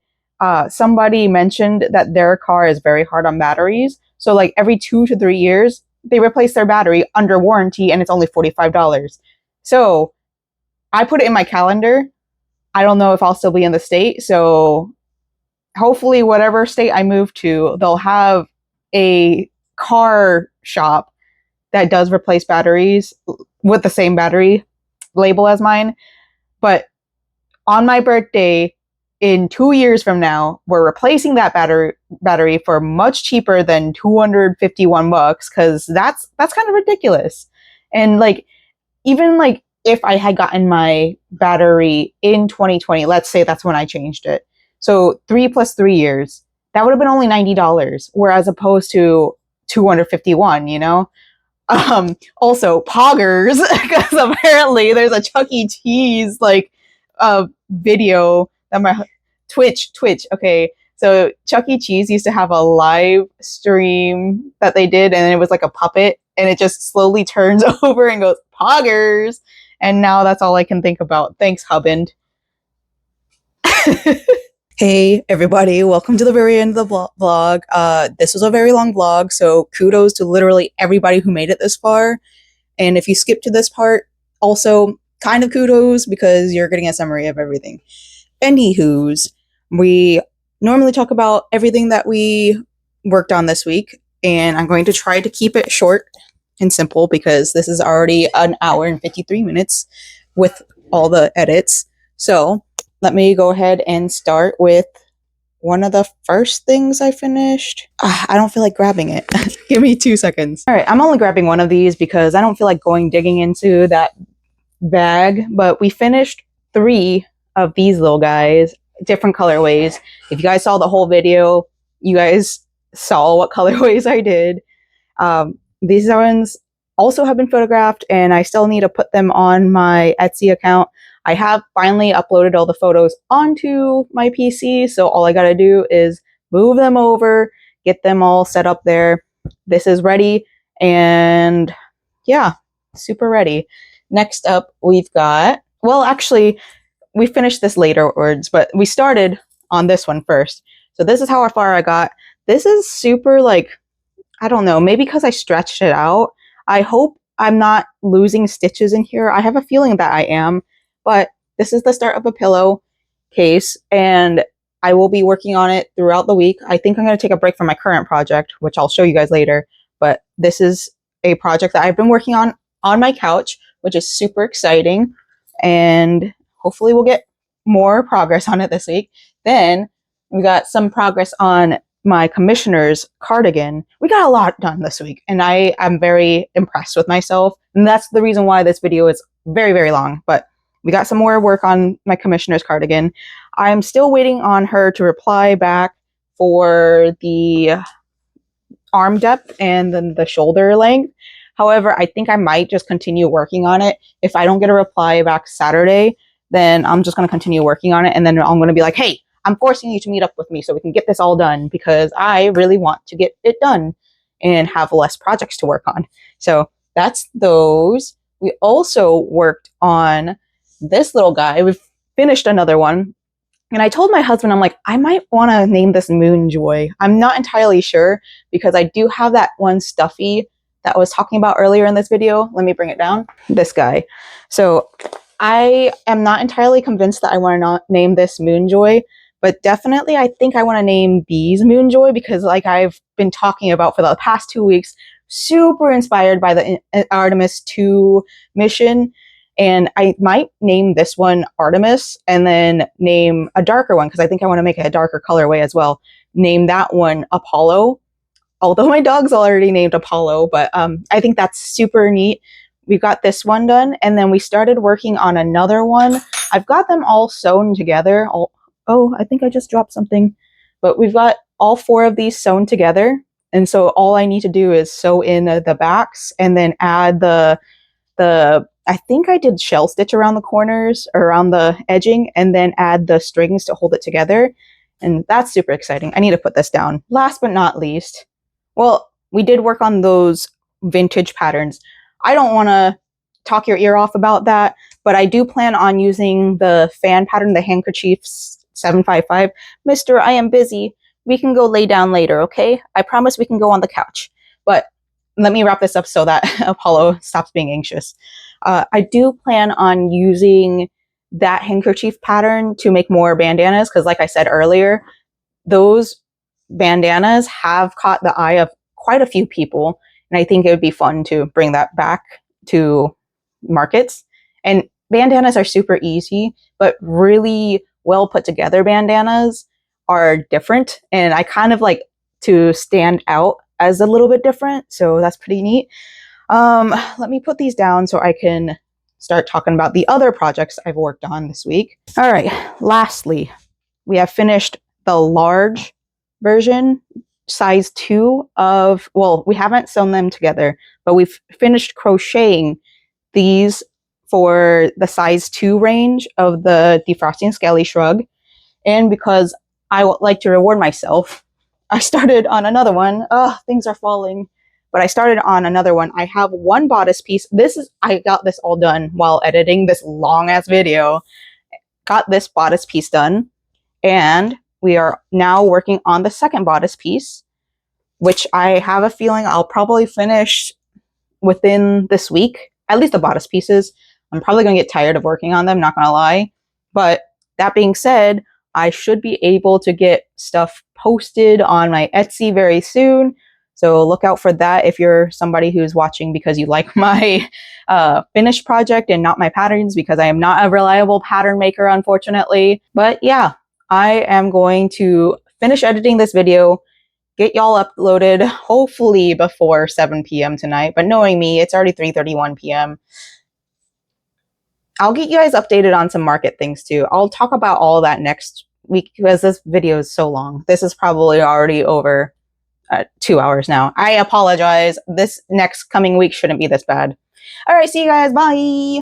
somebody mentioned that their car is very hard on batteries. So like every 2 to 3 years, they replace their battery under warranty, and it's only $45. So I put it in my calendar. I don't know if I'll still be in the state. So hopefully whatever state I move to, they'll have a car shop that does replace batteries with the same battery label as mine. But on my birthday, in 2 years from now, we're replacing that battery for much cheaper than $251, because that's kind of ridiculous. And like, even like if I had gotten my battery in 2020, let's say that's when I changed it. So 3 plus 3 years, that would have been only $90, whereas opposed to $251, you know? Also poggers, because apparently there's a Chuck E. Cheese like video that my Twitch. Okay, so Chuck E. Cheese used to have a live stream that they did, and it was like a puppet, and it just slowly turns over and goes poggers, and now that's all I can think about. Thanks, Hubband. Hey everybody, welcome to the very end of the vlog. This was a very long vlog, so kudos to literally everybody who made it this far. And if you skip to this part, also kind of kudos, because you're getting a summary of everything. Anywho's, we normally talk about everything that we worked on this week, and I'm going to try to keep it short and simple, because this is already 1 hour and 53 minutes with all the edits. So let me go ahead and start with one of the first things I finished. I don't feel like grabbing it. Give me 2 seconds. All right, I'm only grabbing one of these because I don't feel like going digging into that bag, but we finished 3 of these little guys, different colorways. If you guys saw the whole video, you guys saw what colorways I did. These ones also have been photographed, and I still need to put them on my Etsy account. I have finally uploaded all the photos onto my PC, so all I gotta do is move them over, get them all set up there. This is ready, and yeah, super ready. Next up, we've got, well, actually, we finished this later words, but we started on this one first. So this is how far I got. This is super, like, I don't know, maybe because I stretched it out. I hope I'm not losing stitches in here. I have a feeling that I am, but this is the start of a pillow case, and I will be working on it throughout the week. I think I'm going to take a break from my current project, which I'll show you guys later, but this is a project that I've been working on my couch, which is super exciting, and hopefully we'll get more progress on it this week. Then we got some progress on my commissioner's cardigan. We got a lot done this week, and I am very impressed with myself. And that's the reason why this video is very, very long. But we got some more work on my commissioner's cardigan. I'm still waiting on her to reply back for the arm depth and then the shoulder length. However, I think I might just continue working on it. If I don't get a reply back Saturday, then I'm just going to continue working on it. And then I'm going to be like, hey, I'm forcing you to meet up with me so we can get this all done, because I really want to get it done and have less projects to work on. So that's those. We also worked on this little guy. We've finished another one. And I told my husband, I'm like, I might want to name this Moonjoy. I'm not entirely sure, because I do have that one stuffy that I was talking about earlier in this video. Let me bring it down. This guy. So I am not entirely convinced that I want to name this Moonjoy, but definitely I think I want to name these Moonjoy, because like I've been talking about for the past 2 weeks, super inspired by the Artemis 2 mission. And I might name this one Artemis, and then name a darker one, because I think I want to make it a darker colorway as well. Name that one Apollo, although my dog's already named Apollo, but I think that's super neat. We got this one done, and then we started working on another one. I've got them all sewn together. Oh, I think I just dropped something. But we've got all 4 of these sewn together, and so all I need to do is sew in the backs and then add the I think I did shell stitch around the corners, or around the edging, and then add the strings to hold it together. And that's super exciting. I need to put this down. Last but not least, well, we did work on those vintage patterns. I don't want to talk your ear off about that, but I do plan on using the fan pattern, the handkerchief 755. Mister, I am busy. We can go lay down later, okay? I promise we can go on the couch. But let me wrap this up so that Apollo stops being anxious. I do plan on using that handkerchief pattern to make more bandanas, because like I said earlier, those bandanas have caught the eye of quite a few people, and I think it would be fun to bring that back to markets. And bandanas are super easy, but really well put together bandanas are different, and I kind of like to stand out as a little bit different, so that's pretty neat. Let me put these down so I can start talking about the other projects I've worked on this week. All right, lastly, we have finished the large version, size 2 of, well, we haven't sewn them together, but we've finished crocheting these for the size 2 range of the Defrosting Skelly Shrug. And because I would like to reward myself, I started on another one. Oh, things are falling. But I started on another one. I have one bodice piece. I got this all done while editing this long ass video. Got this bodice piece done. And we are now working on the second bodice piece, which I have a feeling I'll probably finish within this week. At least the bodice pieces. I'm probably going to get tired of working on them, not going to lie. But that being said, I should be able to get stuff posted on my Etsy very soon. So look out for that if you're somebody who's watching because you like my finished project and not my patterns, because I am not a reliable pattern maker, unfortunately. But yeah, I am going to finish editing this video, get y'all uploaded, hopefully before 7 p.m. tonight. But knowing me, it's already 3:31 p.m. I'll get you guys updated on some market things too. I'll talk about all that next week because this video is so long. This is probably already over 2 hours now. I apologize. This next coming week shouldn't be this bad. All right, see you guys. Bye.